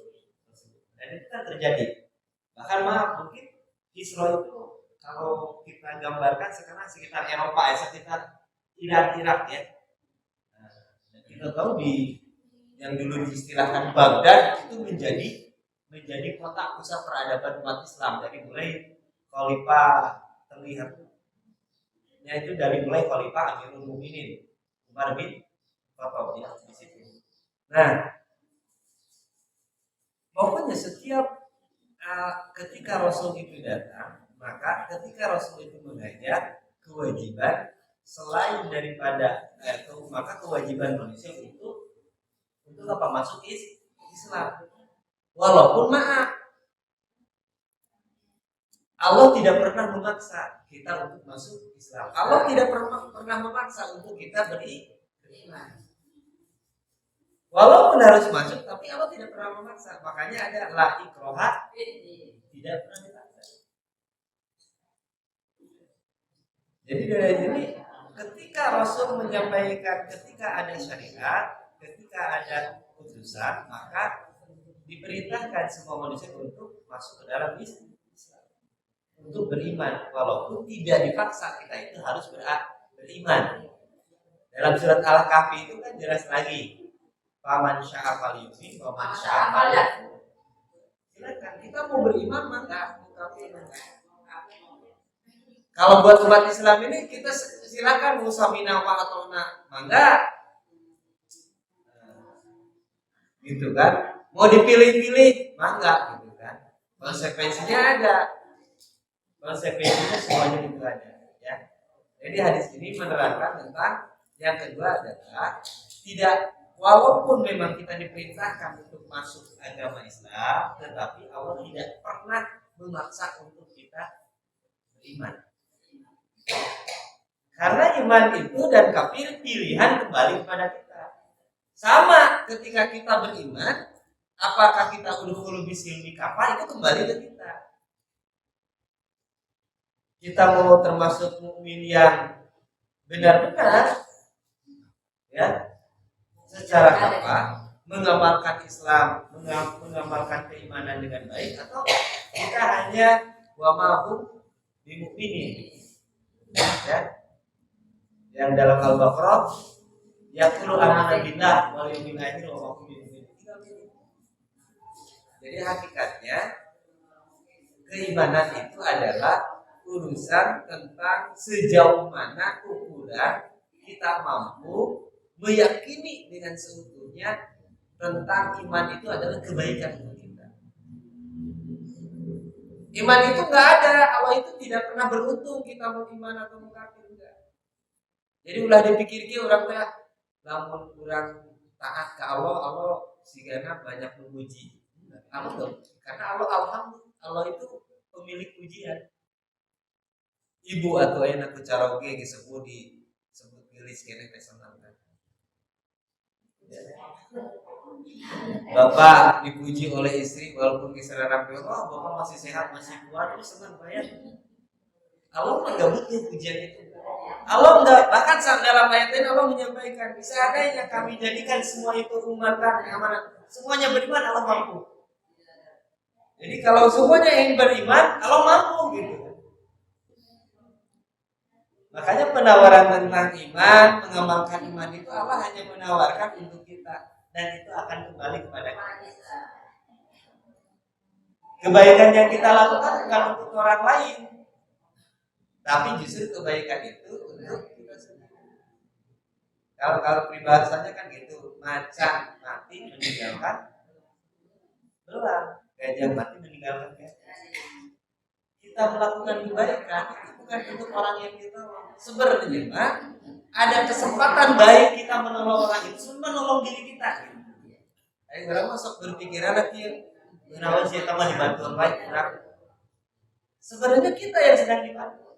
Dan itu kan terjadi. Bahkan mungkin Kisra itu kalau kita gambarkan sekarang sekitar Eropa ya, sekitar Irak ya. Dan kita tahu di yang dulu diistilahkan Baghdad itu menjadi kota pusat peradaban umat Islam dari mulai Khalifah terlihatnya itu dari mulai Khalifah Amirul Mukminin Umar bin Khattab ya di situ. Nah, pokoknya setiap ketika Rasul itu datang, maka ketika Rasul itu mengajar, kewajiban selain daripada maka kewajiban manusia untuk apa, masuk Islam. Walaupun maaf, Allah tidak pernah memaksa kita untuk masuk Islam. Allah tidak pernah memaksa untuk kita beriman. Walaupun harus masuk, tapi Allah tidak pernah memaksa. Makanya ada la ikraha, tidak pernah dipaksa. Jadi dari sini, ketika Rasul menyampaikan, ketika ada syariat, ketika ada putusan, maka diperintahkan semua manusia untuk masuk ke dalam Islam, untuk beriman, walaupun tidak dipaksa. Kita itu harus beriman. Dalam surat Al-Kahfi itu kan jelas lagi, faman syaa falyu'min wa man syaa falyakfur. Silakan, kita mau beriman maka kalau buat umat Islam ini kita silakan musamina wa atona, mangga. Gitu kan? Mau dipilih-pilih, mangga gitu kan. Konsekuensinya ada. Konsekuensinya semuanya itu ada, ya. Jadi hadis ini menerangkan tentang yang kedua adalah tidak, walaupun memang kita diperintahkan untuk masuk agama Islam, tetapi Allah tidak pernah memaksa untuk kita beriman. Karena iman itu dan kafir pilihan kembali kepada kita. Sama ketika kita beriman, apakah kita udhulu bisilmi kafah, itu kembali ke kita. Kita mau termasuk mukmin yang benar-benar, ya, secara kafah, mengamalkan Islam, mengamalkan keimanan dengan baik, atau kita hanya wa ma'hum bimukminin, ya, yang dalam Al-Baqarah yaqulu amanna billah wal yawmil akhir wa hum bimumin. Jadi hakikatnya keimanan itu adalah urusan tentang sejauh mana ukuran kita mampu meyakini dengan seutuhnya tentang iman itu adalah kebaikan untuk kita. Iman itu nggak ada, Allah itu tidak pernah beruntung kita mau iman atau mau kafir, enggak. Jadi ulah dipikir-pikir orang teh lamun kurang taat ke Allah, Allah sigana banyak memuji. Allah dong, karena Allah itu pemilik pujian. Ibu atau enak bicara oke disebut pilih sekene pesanan. Bapak dipuji oleh istri walaupun kisah rapi, oh bapak masih sehat, masih kuat, terus senang bayar. Allah nggak butuh pujian itu. Allah nggak, bahkan saat dalam ayat ini Allah menyampaikan, seandainya kami jadikan semua itu umatan amanah, semuanya beriman, Allah mampu. Jadi kalau semuanya yang beriman, Allah mampu gitu. Makanya penawaran tentang iman, mengamalkan iman itu Allah hanya menawarkan untuk kita, dan itu akan kembali kepada kita. Kebaikan yang kita lakukan bukan untuk orang lain, tapi justru kebaikan itu untuk kita sendiri. Kalau peribahasanya kan gitu, macan mati meninggalkan belang, gajah mati meninggalkan gajah. Kita melakukan kebaikan itu bukan untuk orang yang kita sebenarnya ada kesempatan baik kita menolong orang itu, menolong diri kita. Ayo berapa masuk berpikiran lagi menawan si teman dibantu orang baik, sebenarnya kita yang sedang dibantu,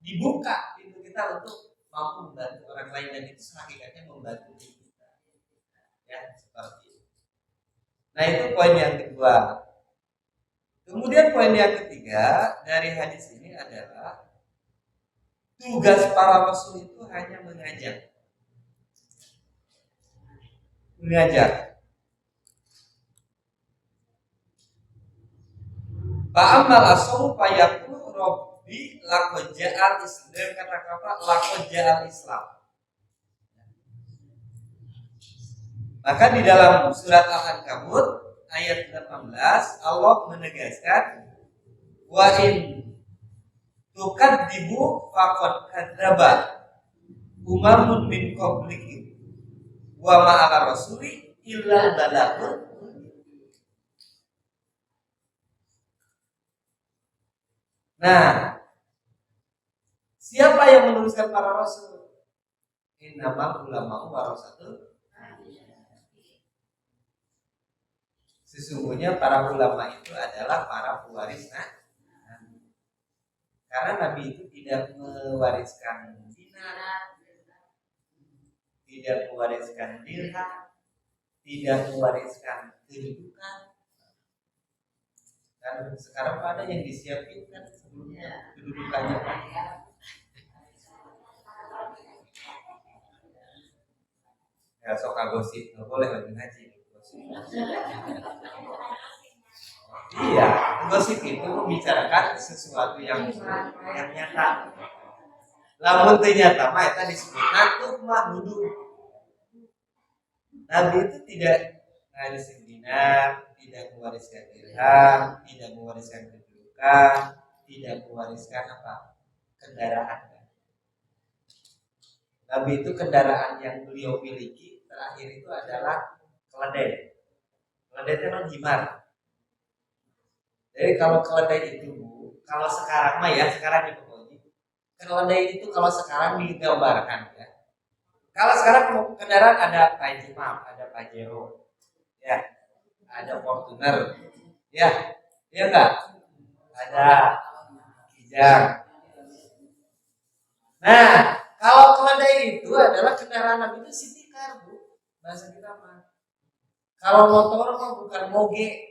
dibuka pintu kita untuk mampu membantu orang lain, dan itu hakikatnya membantu diri kita. Ya seperti itu. Nah itu poin yang kedua. Kemudian poin yang ketiga dari hadis ini adalah tugas para rasul itu hanya mengajar. Fa'amal asum fayaqulu rabbi laqad ja'al Islam, kata-kata laqad ja'al Islam. Maka di dalam surat Al-Ankabut ayat 18 Allah menegaskan wa in tukadzibu faqad kadzdzaba umamun min qablikum wa ma'ala rasuli illa balagh. Nah, siapa yang menuliskan para rasul? Innamal ulama'u warasatul. Sesungguhnya para ulama itu adalah para pewaris Nabi. Karena Nabi itu tidak mewariskan dinar, tidak mewariskan dirham, tidak mewariskan kedudukan. Dan sekarang ada yang disiapin kan sebelumnya kedudukannya kan. Ya sok gosip, nggak boleh lagi ngaji. Iya, gosip itu membicarakan sesuatu yang nyata. Lamun ternyata mah eta disebut natuk mah duduk. Nabi itu tidak mewariskan dinar, tidak mewariskan dirham, tidak mewariskan kedudukan, tidak mewariskan apa? Kendaraan. Nabi itu kendaraan yang beliau miliki terakhir itu adalah keledai. Keledai itu memang himar. Jadi kalau keledai itu, kalau sekarang mah ya, sekarang di pokoknya keledai itu kalau sekarang digambarkan ya. Kalau sekarang kendaraan ada Pajero, ada Pajero, ya, ada Fortuner, ya enggak, ada Kijang. Nah, kalau keledai itu adalah kendaraan itu city car, Bu. Bahasa kita mah. Kalau motor mah bukan moge.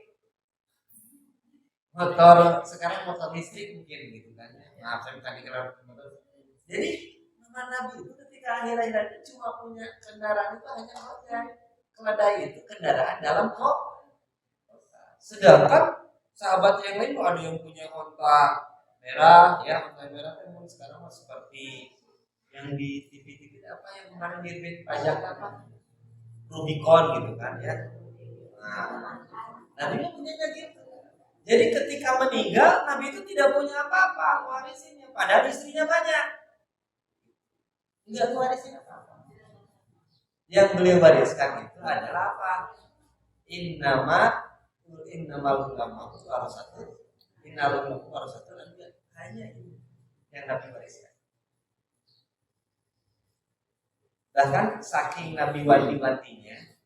Motor sekarang motor listrik mungkin gitu kan. Maaf saya bukan dikenal motor. Jadi nama Nabi itu ketika akhir-akhir itu cuma punya kendaraan itu hanya ojek. Keledai itu kendaraan dalam kota. Sedangkan sahabat yang lain ada yang punya onta merah, ya onta merah kan sekarang masih seperti yang di TV apa yang kemarin di pajak apa Rubicon gitu kan ya. Nah, Nabi itu punyanya gitu. Jadi ketika meninggal Nabi itu tidak punya apa-apa warisinnya, padahal istrinya banyak. Enggak warisin apa-apa. Yang beliau wariskan itu adalah apa? Innamal ulama warasatul. Innamal ulama warasatul hanya ini yang Nabi wariskan. Bahkan saking Nabi wanti-wantinya,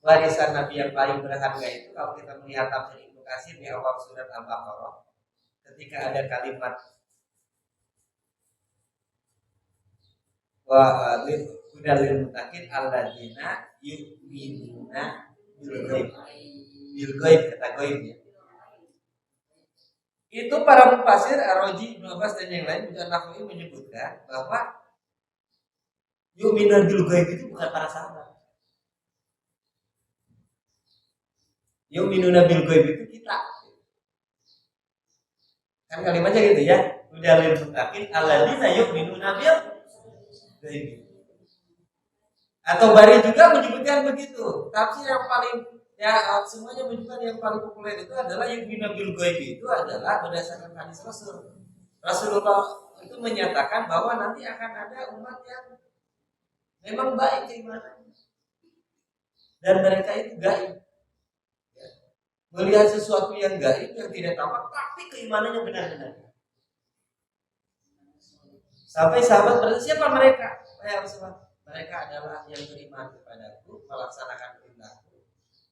warisan Nabi yang paling berharga itu kalau kita melihat tafsir Ibnu Katsir di awal surat Al-Baqarah, ketika ada kalimat wa lil muttaqin alladzina yu'minuna bil ghaib kata ghaib ya. Itu para mufassir Ar-Razi, Ibnu Abbas dan yang lain juga Nawawi menyebutkan bahwa yu'minuna bil ghaib itu bukan para sahabat. Yu'minuna bil ghaib itu kita. Kan kalimatnya gitu ya. Udah lil muttaqin alladzina yu'minuna bil ghaib. Atau Bari juga menyebutkan begitu. Tafsir yang paling ya semuanya menyebutkan yang paling populer itu adalah yu'minuna bil ghaib itu adalah berdasarkan hadis Rasul. Rasulullah itu menyatakan bahwa nanti akan ada umat yang memang baik keimanannya. Dan mereka itu gaib. Melihat sesuatu yang gaib yang tidak tampak tapi keimanannya benar-benar. Sampai sahabat bertanya, siapa mereka? Ya Rasulullah, mereka adalah yang beriman kepadaku, melaksanakan perintahku,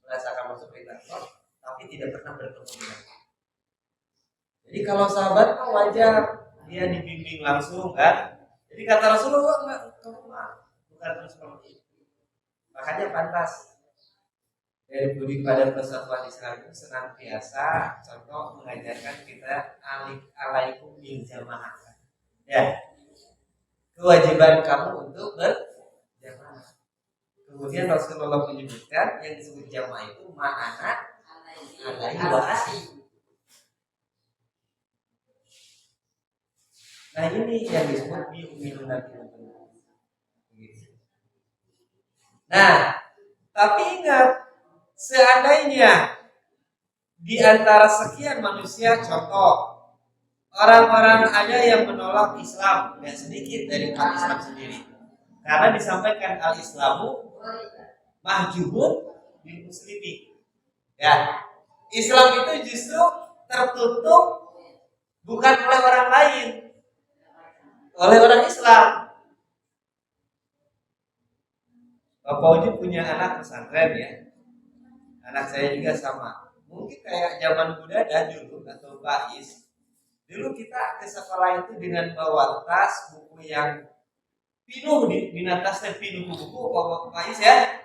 merasakan masuk perintah Allah, tapi tidak pernah bertemu denganku. Jadi kalau sahabat mah wajar dia dibimbing langsung kan. Jadi kata Rasulullah bukan seperti itu. Makanya pantas dari budi pada persatuan Islam itu senantiasa contoh mengajarkan kita alaikum bil jamaah. Ya. Kewajiban kamu untuk berjamaah. Kemudian Rasulullah menyebutkan yang disebut jamaah itu ma'ana alaihi wa asli. Nah ini yang disebut bi'uminuna bi'uminuna. Nah, tapi ingat, seandainya di antara sekian manusia, contoh orang-orang ada yang menolak Islam, dan sedikit dari umat Islam sendiri, karena disampaikan al-Islamu mahjubun bil muslimi. Ya, Islam itu justru tertutup bukan oleh orang lain, oleh orang Islam. Bapak Ujin punya anak pesantren ya, anak saya juga sama. Mungkin kayak zaman Budada dulu atau Pak Is, dulu kita ke sekolah itu dengan bawa tas buku yang penuh di tasnya penuh buku bawa Pak Is ya.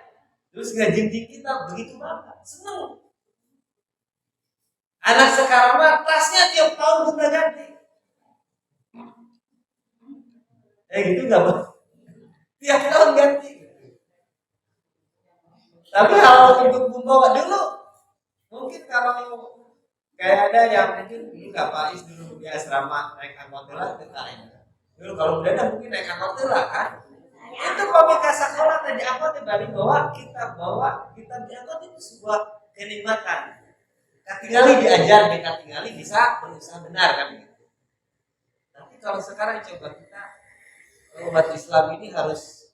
Terus ngajengking kita begitu banget, seneng. Anak sekarang mah tasnya tiap tahun gonta ganti. Gitu nggak Bang? Tiap tahun ganti. Tapi kalau untuk membawa dulu, mungkin kalau kayak ada yang mungkin dulu nggak Pak Is dulu di asrama naik angkot lah dulu kalau udah ada mungkin naik angkot lah kan. Itu komika sekolah tadi angkot tadi bawa kita di angkot itu sebuah kenikmatan. Tinggali diajar, kita tinggali bisa berusaha benar kan gitu. Tapi kalau sekarang coba kita umat Islam ini harus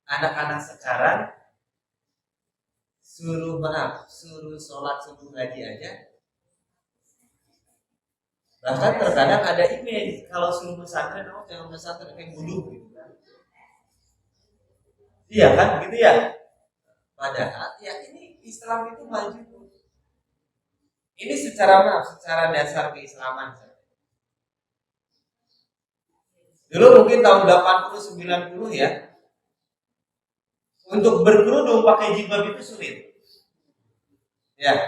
anak-anak sekarang suruh sholat suruh ngaji aja. Bahkan terkadang ada email kalau suruh pesantren, jangan pesantren kayak dulu gitu kan. Iya kan begitu ya. Padahal ya ini Islam itu maju. Ini secara dasar keislaman. Dulu mungkin tahun 80-90 ya. Untuk berkerudung pakai jilbab itu sulit. Ya.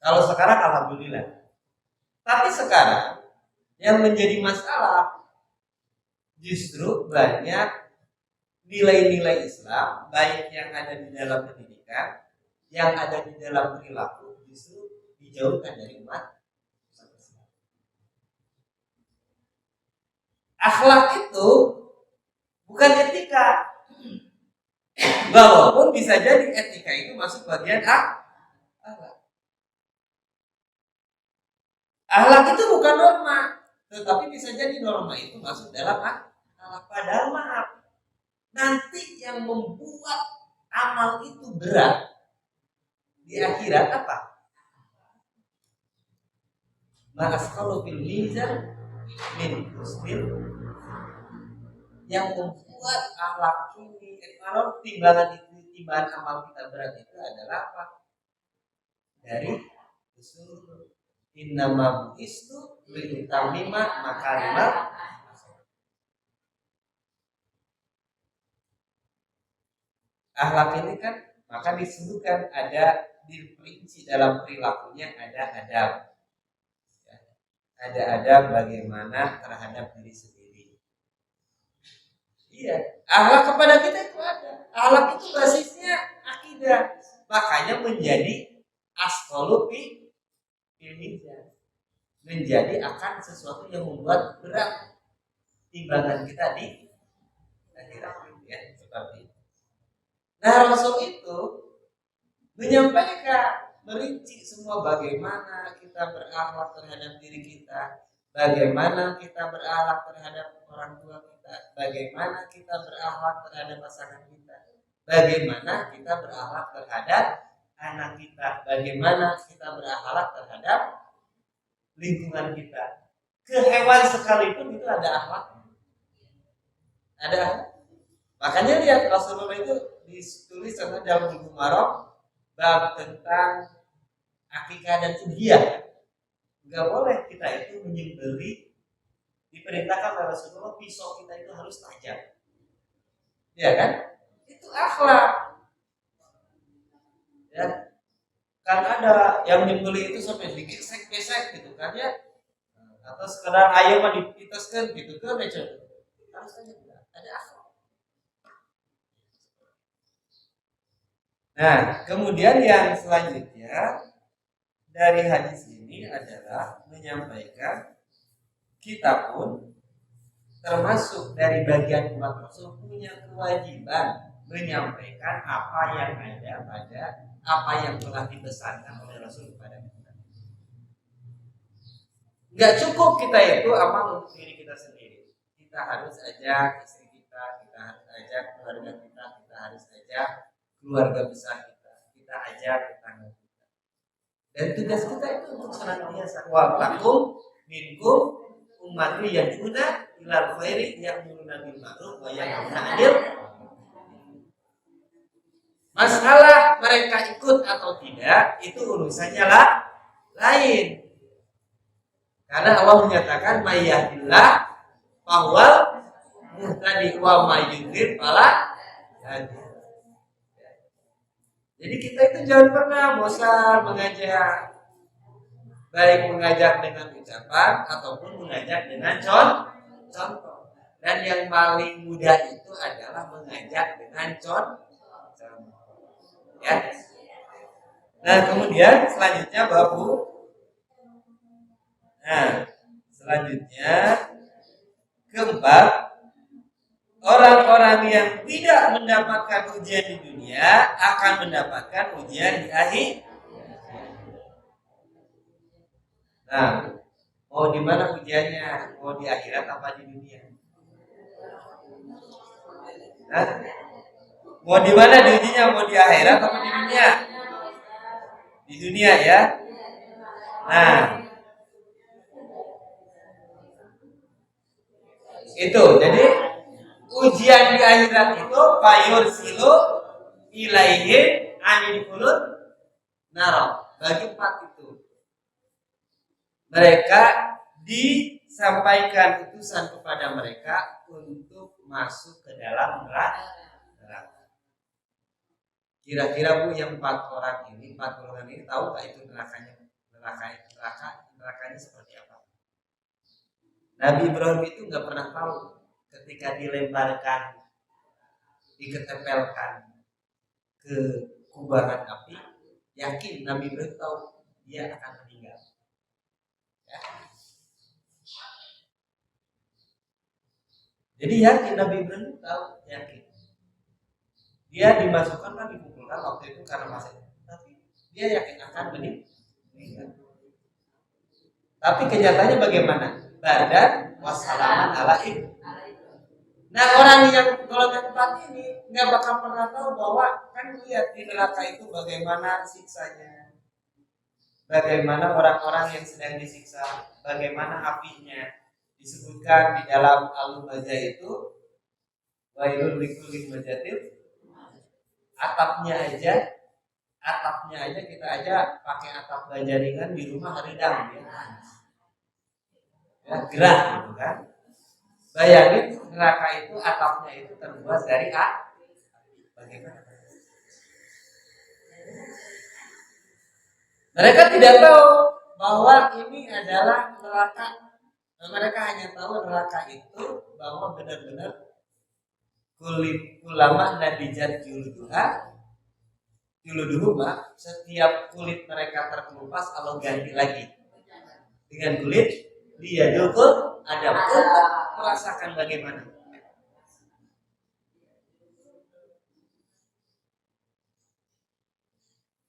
Kalau sekarang alhamdulillah. Tapi sekarang yang menjadi masalah justru banyak nilai-nilai Islam baik yang ada di dalam pendidikan, yang ada di dalam perilaku justru dijauhkan dari umat Islam. Akhlak itu bukan etika. Walaupun bisa jadi etika itu masuk bagian akhlak. Akhlak itu bukan norma, tetapi bisa jadi norma itu masuk dalam akhlak. Padahal maaf, nanti yang membuat amal itu berat di akhirat apa? Ma'asqalu fil mizan min husnil, yang membuat akhlak ini kalau timbangan amal kita berat itu adalah apa? Dari usul innama bu'istu liutamima makarimat. Akhlak ini kan maka disebutkan ada diperinci dalam perilakunya ada adab. Ada adab bagaimana terhadap diri sendiri. Iya, akhlak kepada kita itu ada. Akhlak itu basisnya akidah. Makanya menjadi asqalu fil mizan. Menjadi akan sesuatu yang membuat berat timbangan kita di akhirat ya, seperti itu. Nah, Rasul itu menyampaikan merinci semua bagaimana kita berakhlak terhadap diri kita, bagaimana kita berakhlak terhadap orang tua kita, bagaimana kita berakhlak terhadap pasangan kita, bagaimana kita berakhlak terhadap anak kita, bagaimana kita berakhlak terhadap lingkungan kita. Ke hewan sekalipun itu ada akhlak. Ada akhlak. Makanya lihat Rasulullah itu ditulis dalam buku Muharram bab tentang akikah dan udhiyah. Enggak boleh kita itu menyembelih, diperintahkan oleh Rasulullah pisau kita itu harus tajam. Ya kan? Itu akhlak. Ya. Kan ada yang nyembelih itu sampai digesek-gesek gitu kan ya. Atau sekedar ayam mah dititeskeun gitu kan ya. Harus ada akhlak. Nah, kemudian yang selanjutnya dari hadis ini adalah menyampaikan kita pun termasuk dari bagian umat Rasul punya kewajiban menyampaikan apa yang ada pada apa yang telah dipesankan oleh Rasul kepada kita. Enggak cukup kita itu amal untuk diri kita sendiri. Kita harus ajak istri kita harus ajak keluarga kita harus ajak keluarga besar kita ajak tetangga kita. Dan tugas kita itu untuk senantiasa wa'lakum minkum ummati yad'una ilal khairi ya'muruna bil ma'ruf wa yanhauna 'anil. Masalah mereka ikut atau tidak itu urusannya lah lain. Karena Allah menyatakan mayyadillah fahwal muhtadi wa mayyudhil fala hadi. Jadi kita itu jangan pernah bosan mengajak, baik mengajak dengan ucapan ataupun mengajak dengan contoh. Dan yang paling mudah itu adalah mengajak dengan contoh. Ya. Nah, kemudian selanjutnya Bapak. Nah, selanjutnya keempat, orang-orang yang tidak mendapatkan ujian di dunia akan mendapatkan ujian di akhir. Nah, mau di mana ujiannya? Mau di akhirat apa di dunia? Nah, mau di mana diujinya? Mau di akhirat apa di dunia? Di dunia ya. Nah, itu jadi ujian di akhirat itu fayur silu ilaihi anil khulud nar. Bagi empat itu mereka disampaikan utusan kepada mereka untuk masuk ke dalam neraka. Kira-kira Bu, yang empat golongan ini tahu nggak itu nerakanya seperti apa? Nabi Ibrahim itu nggak pernah tahu ketika dilemparkan, diketempelkan ke kubaran api, yakin Nabi Ibrahim tahu dia akan meninggal. Ya. Jadi yakin Nabi Ibrahim tahu, yakin. Dia dimasukkan kan dikumpulkan waktu itu karena masih, tapi dia yakin akan meninggal. Tapi kenyataannya bagaimana? Badan wassalaman alaih. Nah, orang yang golongan 4 ini nggak bakal pernah tahu bahwa kan lihat di neraka itu bagaimana siksanya, bagaimana orang-orang yang sedang disiksa, bagaimana apinya. Disebutkan di dalam Al-Majah itu wailul likulli majatil. Atapnya aja kita aja pakai atap baja ringan di rumah haridang ya, gerah gitu kan. Bayangin neraka itu atapnya itu terbuat dari bagaimana? Mereka tidak tahu bahwa ini adalah neraka. Mereka hanya tahu neraka itu bahwa benar-benar kulit ulama nadijat juluduhuma, setiap kulit mereka terkelupas Allah ganti lagi dengan kulit dia dukul ada untuk merasakan bagaimana.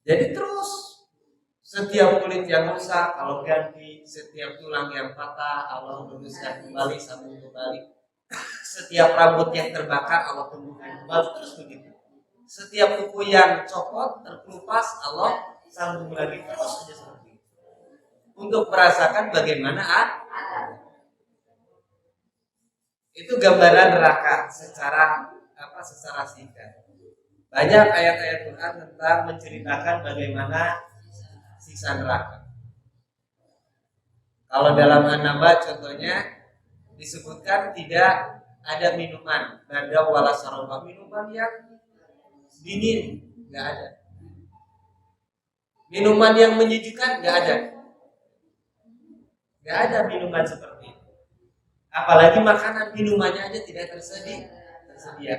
Jadi terus setiap kulit yang rusak Allah ganti, setiap tulang yang patah Allah luruskan kembali, sambung kembali. Setiap rambut yang terbakar Allah tumbuhkan kembali, terus begitu. Setiap kuku yang copot terkelupas Allah sambung lagi, terus saja seperti itu. Untuk merasakan bagaimana itu gambaran neraka secara singkat. Banyak ayat-ayat Quran tentang menceritakan bagaimana siksa neraka. Kalau dalam An-Naba contohnya disebutkan tidak ada minuman, nada wala saroba, minuman yang dingin nggak ada, minuman yang menyejukkan nggak ada minuman seperti itu. Apalagi makanan, minumannya aja tidak tersedia.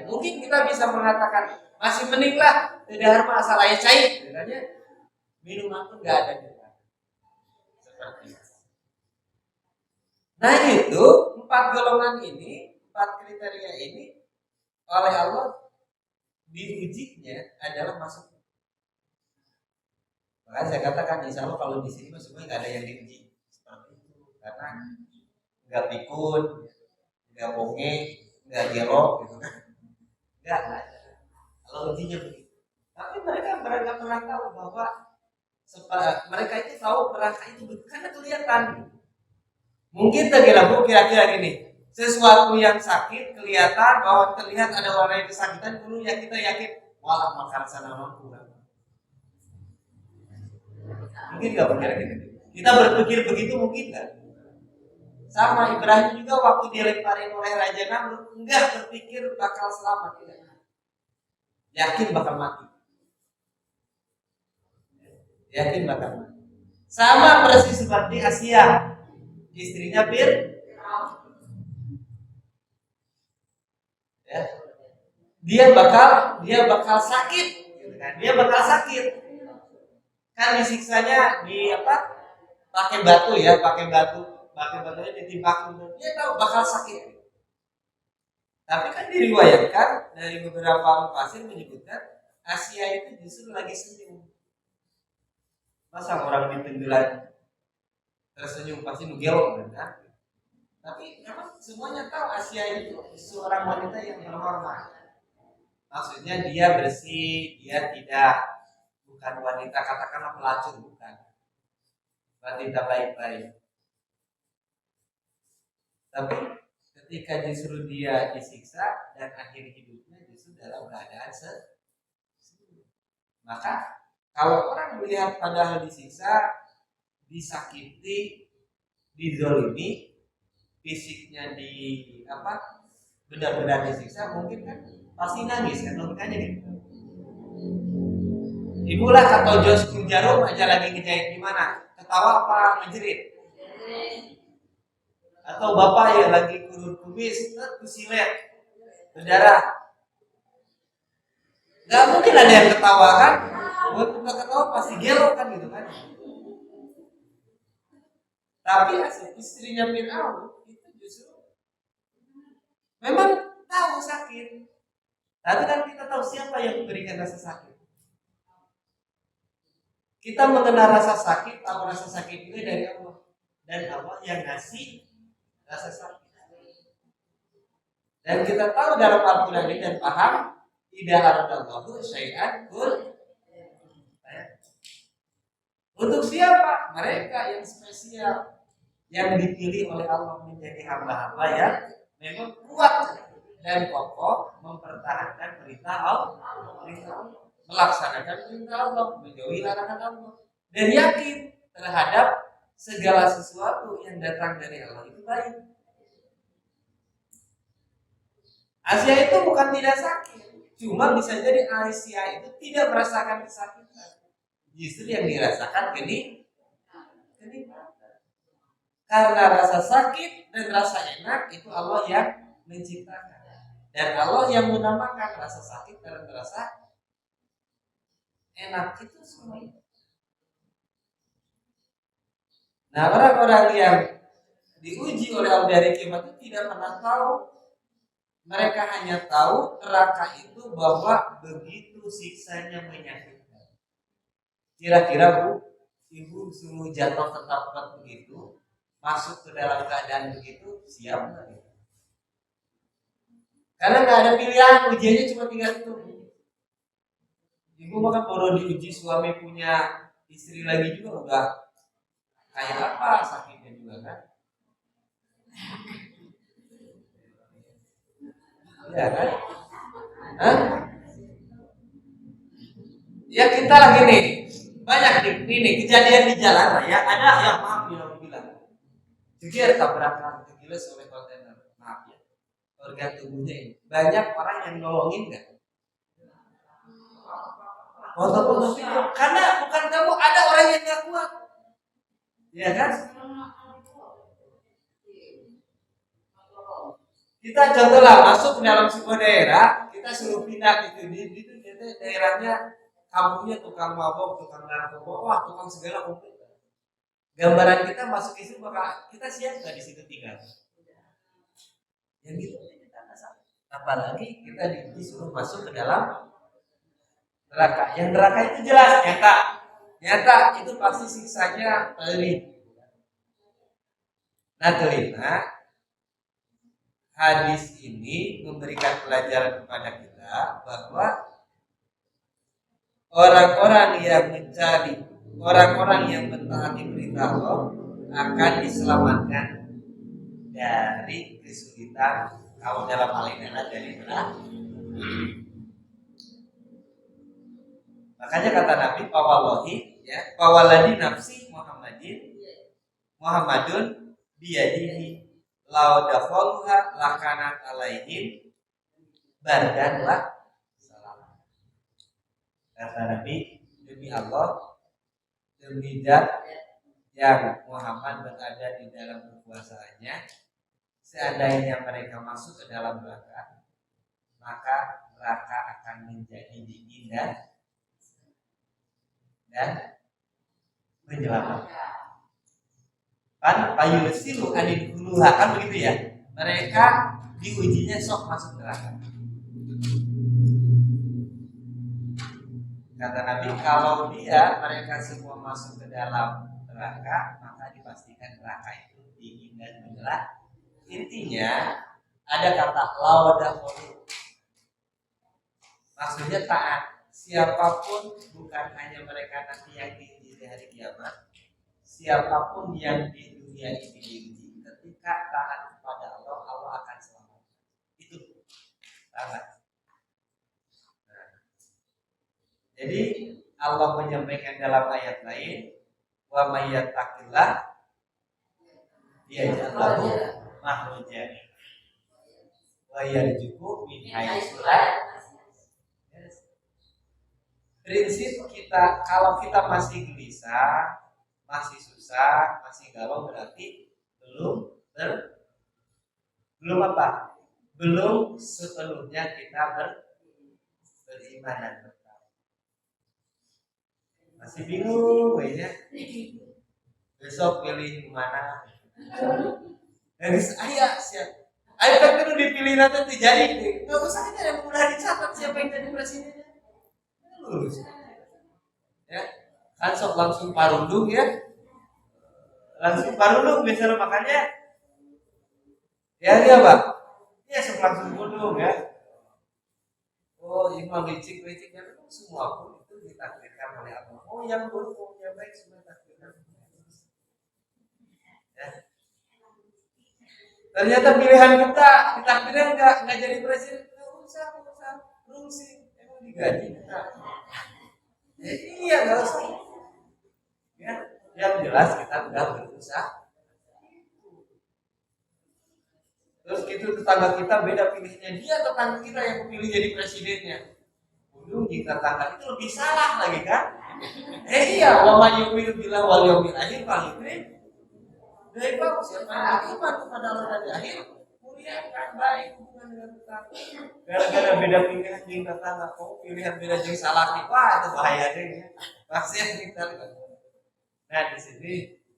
Mungkin kita bisa mengatakan masih mending lah tidak harma asal air cair, katanya minuman pun nggak ada seperti itu. Nah itu 4 golongan ini, 4 kriteria ini oleh Allah diujinya adalah masuk. Makanya saya katakan insya Allah kalau di sini semuanya nggak ada yang diuji seperti itu, karena nggak pikun, nggak bonge, nggak jerok gitu kan, nggak ada. Kalau ujinya begitu. Tapi mereka nggak pernah tahu bahwa mereka itu tahu neraka itu karena kelihatan. Mungkin tergila kira-kira gini, sesuatu yang sakit kelihatan bahwa terlihat ada orang yang kesakitan dulu ya kita yakin wah makan sana mampu. Mungkin nggak benar gitu. Kita berpikir begitu mungkin nggak? Sama Ibrahim juga waktu dilemparin oleh Raja Namrud enggak berpikir bakal selamat, tidak. Yakin bakal mati. Yakin bakal mati. Sama persis seperti Asia, istrinya ya. Dia bakal sakit, dia bakal sakit. Kan disiksanya di apa? Pakai batunya ditimpakan, dia tahu bakal sakit. Tapi kan diriwayatkan dari beberapa mufassir menyebutkan Asia itu justru lagi senyum. Masa orang ditenggelam tersenyum pasti nugel kan? Tapi memang semuanya tahu Asia itu seorang wanita yang terhormat. Maksudnya dia bersih, dia bukan wanita katakanlah pelacur, bukan. Wanita baik-baik. Tapi ketika justru dia disiksa dan akhir hidupnya justru dalam keadaan maka kalau orang melihat padahal disiksa, disakiti, dizolimi, fisiknya benar-benar disiksa, mungkin kan pasti nangis kan logikanya gitu. Ibulah kata Jos Jarum aja lagi ngejahit gimana? Ketawa apa menjerit? Atau bapak yang lagi kurun kumis, kusilet, berdarah. Gak mungkin ada yang ketawa kan? Buat kita ketawa pasti gelo kan gitu kan? Tapi istrinya Fir'aun itu justru memang tahu sakit. Tapi kan kita tahu siapa yang memberikan rasa sakit. Kita mengenal rasa sakit, tahu rasa sakit itu dari Allah. Dan Allah yang ngasih rasa sakit. Dan kita tahu dalam Al-Quran ini dan paham, tidak aradallahu syai'an kul. Untuk siapa? Mereka yang spesial, yang dipilih oleh Allah menjadi hamba-hamba yang memang kuat dan kokoh mempertahankan perintah Allah, melaksanakan perintah Allah, menjauhi larangan Allah, dan yakin terhadap segala sesuatu yang datang dari Allah itu baik. Asia itu bukan tidak sakit, cuma bisa jadi Asia itu tidak merasakan kesakitan. Justru yang dirasakan kenikmatan. Karena rasa sakit dan rasa enak itu Allah yang menciptakan. Dan Allah yang menamakan rasa sakit dan rasa enak itu semua itu. Nah, orang-orang yang diuji oleh Allah dari kiamat itu tidak pernah tahu. Mereka hanya tahu neraka itu bahwa begitu siksanya menyakitkan. Kira-kira Bu, Ibu suruh jatuh tetap begitu, masuk ke dalam keadaan begitu, siap nggak? Karena nggak ada pilihan, ujiannya cuma 3 itu. Ibu makan baru diuji suami punya istri lagi juga udah kayak apa sakitnya juga kan? Ya kan? Hah? Ya kita lagi nih banyak nih kejadian di jalan raya ada yang maaf bilang jujur tabrakan kegiles oleh kontainer, maaf ya, organ tubuhnya ini banyak orang yang nolongin nggak? Foto-foto video karena bukan kamu ada orang yang nggak kuat, ya kan? Kita contohlah masuk ke dalam sebuah daerah, kita suruh pindah gitu di daerahnya kampungnya tukang mabok, tukang narkoba, wah tukang segala komplit. Gambaran kita masuk ke situ bakal kita siap nggak di situ tinggal? Yang gitu kita nggak salah. Apalagi kita disuruh masuk ke dalam neraka. Yang neraka itu jelas nyata itu pasti siksanya pedih. Nah kelima, hadis ini memberikan pelajaran kepada kita bahwa orang-orang yang mencari, orang-orang yang mentaati perintah Allah akan diselamatkan dari kesulitan. Kalau dalam hal ini adalah dari berat. Makanya kata Nabi, "Wallahi ya, wawaladi nafsi Muhammadun biyadihi law dakhaluha lakanat alaihim bardan wa salam." Kata Nabi, demi Allah, demi zat yang Muhammad berada di dalam kekuasaannya, seandainya mereka masuk ke dalam neraka, maka neraka akan menjadi dingin dan menyelamatkan. Kan payusilu aniduluha, kan begitu ya. Mereka diujinya sok masuk neraka. Kata Nabi, kalau mereka semua masuk ke dalam neraka, maka dipastikan neraka itu dingin dan menyala. Intinya ada kata lawadahulu, maksudnya taat. Siapapun, bukan hanya mereka nanti yang diuji di hari kiamat, siapapun yang di dunia ini diuji, ketika taat kepada Allah, Allah akan selamat. Itu taat. Jadi Allah menyampaikan dalam ayat lain, wa may yattaqillah yaj'al lahu makhrajan wa yarzuqhu min haitsu la. Prinsip kita, kalau kita masih gelisah, masih susah, masih galau, berarti belum apa? Belum sepenuhnya kita beriman dan bertakwa. Masih bingung ya. Besok pilih mana? Dari saya siap. Ayo kan itu dipilih nanti jadi. Enggak usah aja yang udah dicatat siapa yang jadi presidennya. Lulus. Ya. Kan sok langsung parundung ya. Langsung parundung biasanya makanya. Ya dia Pak. Ya sok langsung parundung ya. Oh, ini mah licik ya, semua pun itu ditakdirkan oleh Allah. Oh, yang buruk, yang baik semua ditakdirkan. Ya. Ternyata pilihan kita ditakdirkan nggak jadi presiden, nggak usah rusing, emang digaji kita. Iya nggak usah. Ya, yang jelas kita udah berusaha. Terus itu tetangga kita beda pilihnya, dia tetangga kita yang pilih jadi presidennya. Dulu jika tetangga itu lebih salah lagi kan? Iya, wa may yu'minu billahi wal yawmil akhir falyukrim. Dari bagus siapa yang beriman kepada Allah dan akhir, muliakan baik hubungan dengan tetangga. Gara-gara beda pilihan jeung tetangga, kok pilihan beda jeung salah nih, wah itu bahaya deh. Maksudnya kita. Nah di sini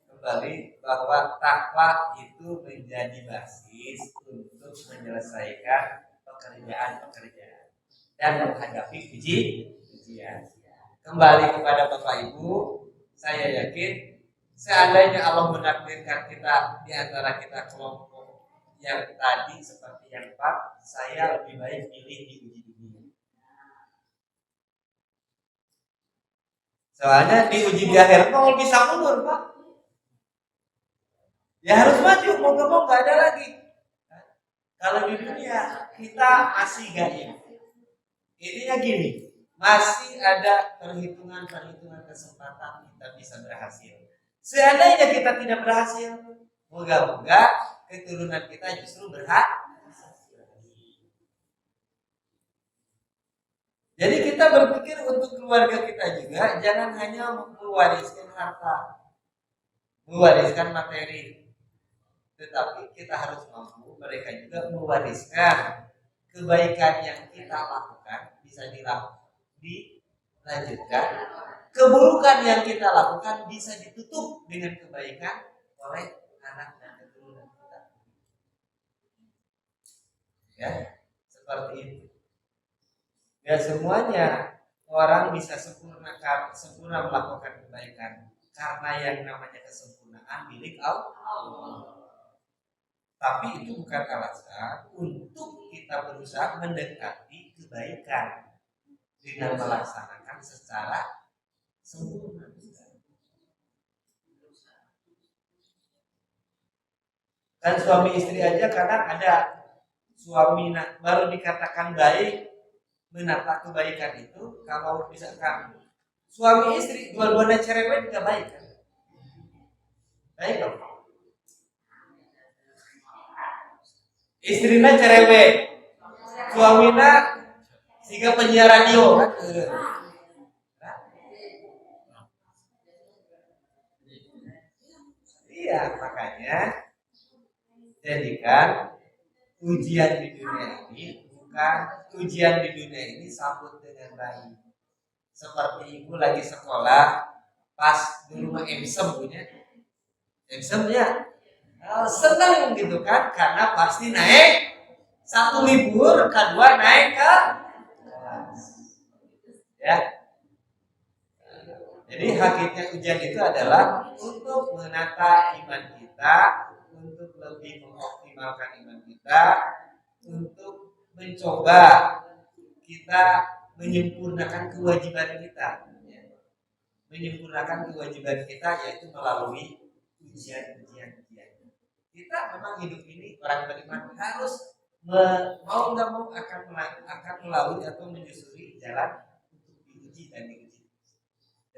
kembali bahwa takwa itu menjadi basis untuk menyelesaikan pekerjaan dan menghadapi ujian. Kembali kepada Bapak Ibu, saya yakin seandainya Allah menakdirkan kita di antara kita kelompok yang tadi seperti yang Pak, saya lebih baik pilih diuji dunia. Soalnya diuji di akhirat mau bisa mundur Pak. Ya harus maju, mau nggak mau nggak ada lagi. Kalau di dunia kita masih gaib. Intinya gini, masih ada perhitungan kesempatan kita bisa berhasil. Seandainya kita tidak berhasil, moga-moga keturunan kita justru berhasil. Jadi kita berpikir untuk keluarga kita juga, jangan hanya mewariskan harta, mewariskan materi, tetapi kita harus mampu mereka juga mewariskan kebaikan yang kita lakukan bisa dilanjutkan, keburukan yang kita lakukan bisa ditutup dengan kebaikan oleh anak dan keturunan kita. Ya, seperti itu. Ya semuanya orang bisa sempurna melakukan kebaikan karena yang namanya kesempurnaan milik Allah. Tapi itu bukan alasan untuk kita berusaha mendekati kebaikan dengan melaksanakan secara sempurna. Kan suami istri aja kadang ada suami baru dikatakan baik, menata kebaikan itu kalau misalkan suami istri dua-duanya cerewet nggak baik kan? Baik dong. Istrinya cerewet, suaminya sehingga penyiar radio kan? Iya, makanya jadikan ujian di dunia ini bukan ujian di dunia ini sambut dengan baik. Seperti ibu lagi sekolah, pas di rumah emsem punya, emsemnya senang gitu kan, karena pasti naik satu libur, kedua naik ke kelas. Ya. Jadi hakikatnya ujian itu adalah untuk menata iman kita, untuk lebih mengoptimalkan iman kita, untuk mencoba kita menyempurnakan kewajiban kita, menyempurnakan kewajiban kita yaitu melalui ujian-ujian. Kita memang hidup ini orang beriman harus mau nggak mau akan melalui atau menyusuri jalan untuk diuji dan diuji.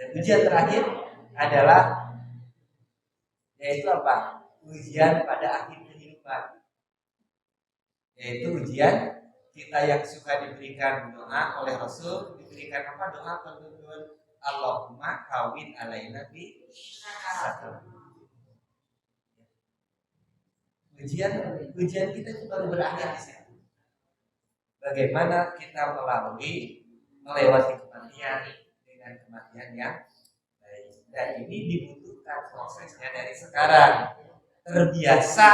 Dan ujian terakhir adalah yaitu apa? Ujian pada akhir kehidupan. Yaitu ujian kita yang suka diberikan doa oleh Rasul, diberikan apa? Doa penuntun Allahumma kawin alaina bi sakar. Ujian kita itu baru berakhir di sini. Bagaimana kita melewati kematian dengan kematian yang baik. Dan ini dibutuhkan prosesnya dari sekarang. Terbiasa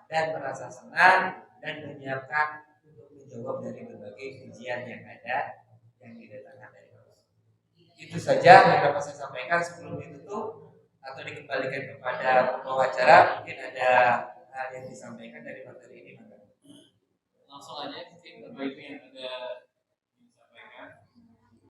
dan merasa senang dan menyiapkan untuk menjawab dari berbagai ujian yang ada yang didatangkan dari Allah. Itu saja yang dapat saya sampaikan sebelum ditutup atau dikembalikan kepada pembawa acara. Mungkin ada hal yang disampaikan dari materi ini. Langsung aja mungkin baiknya ada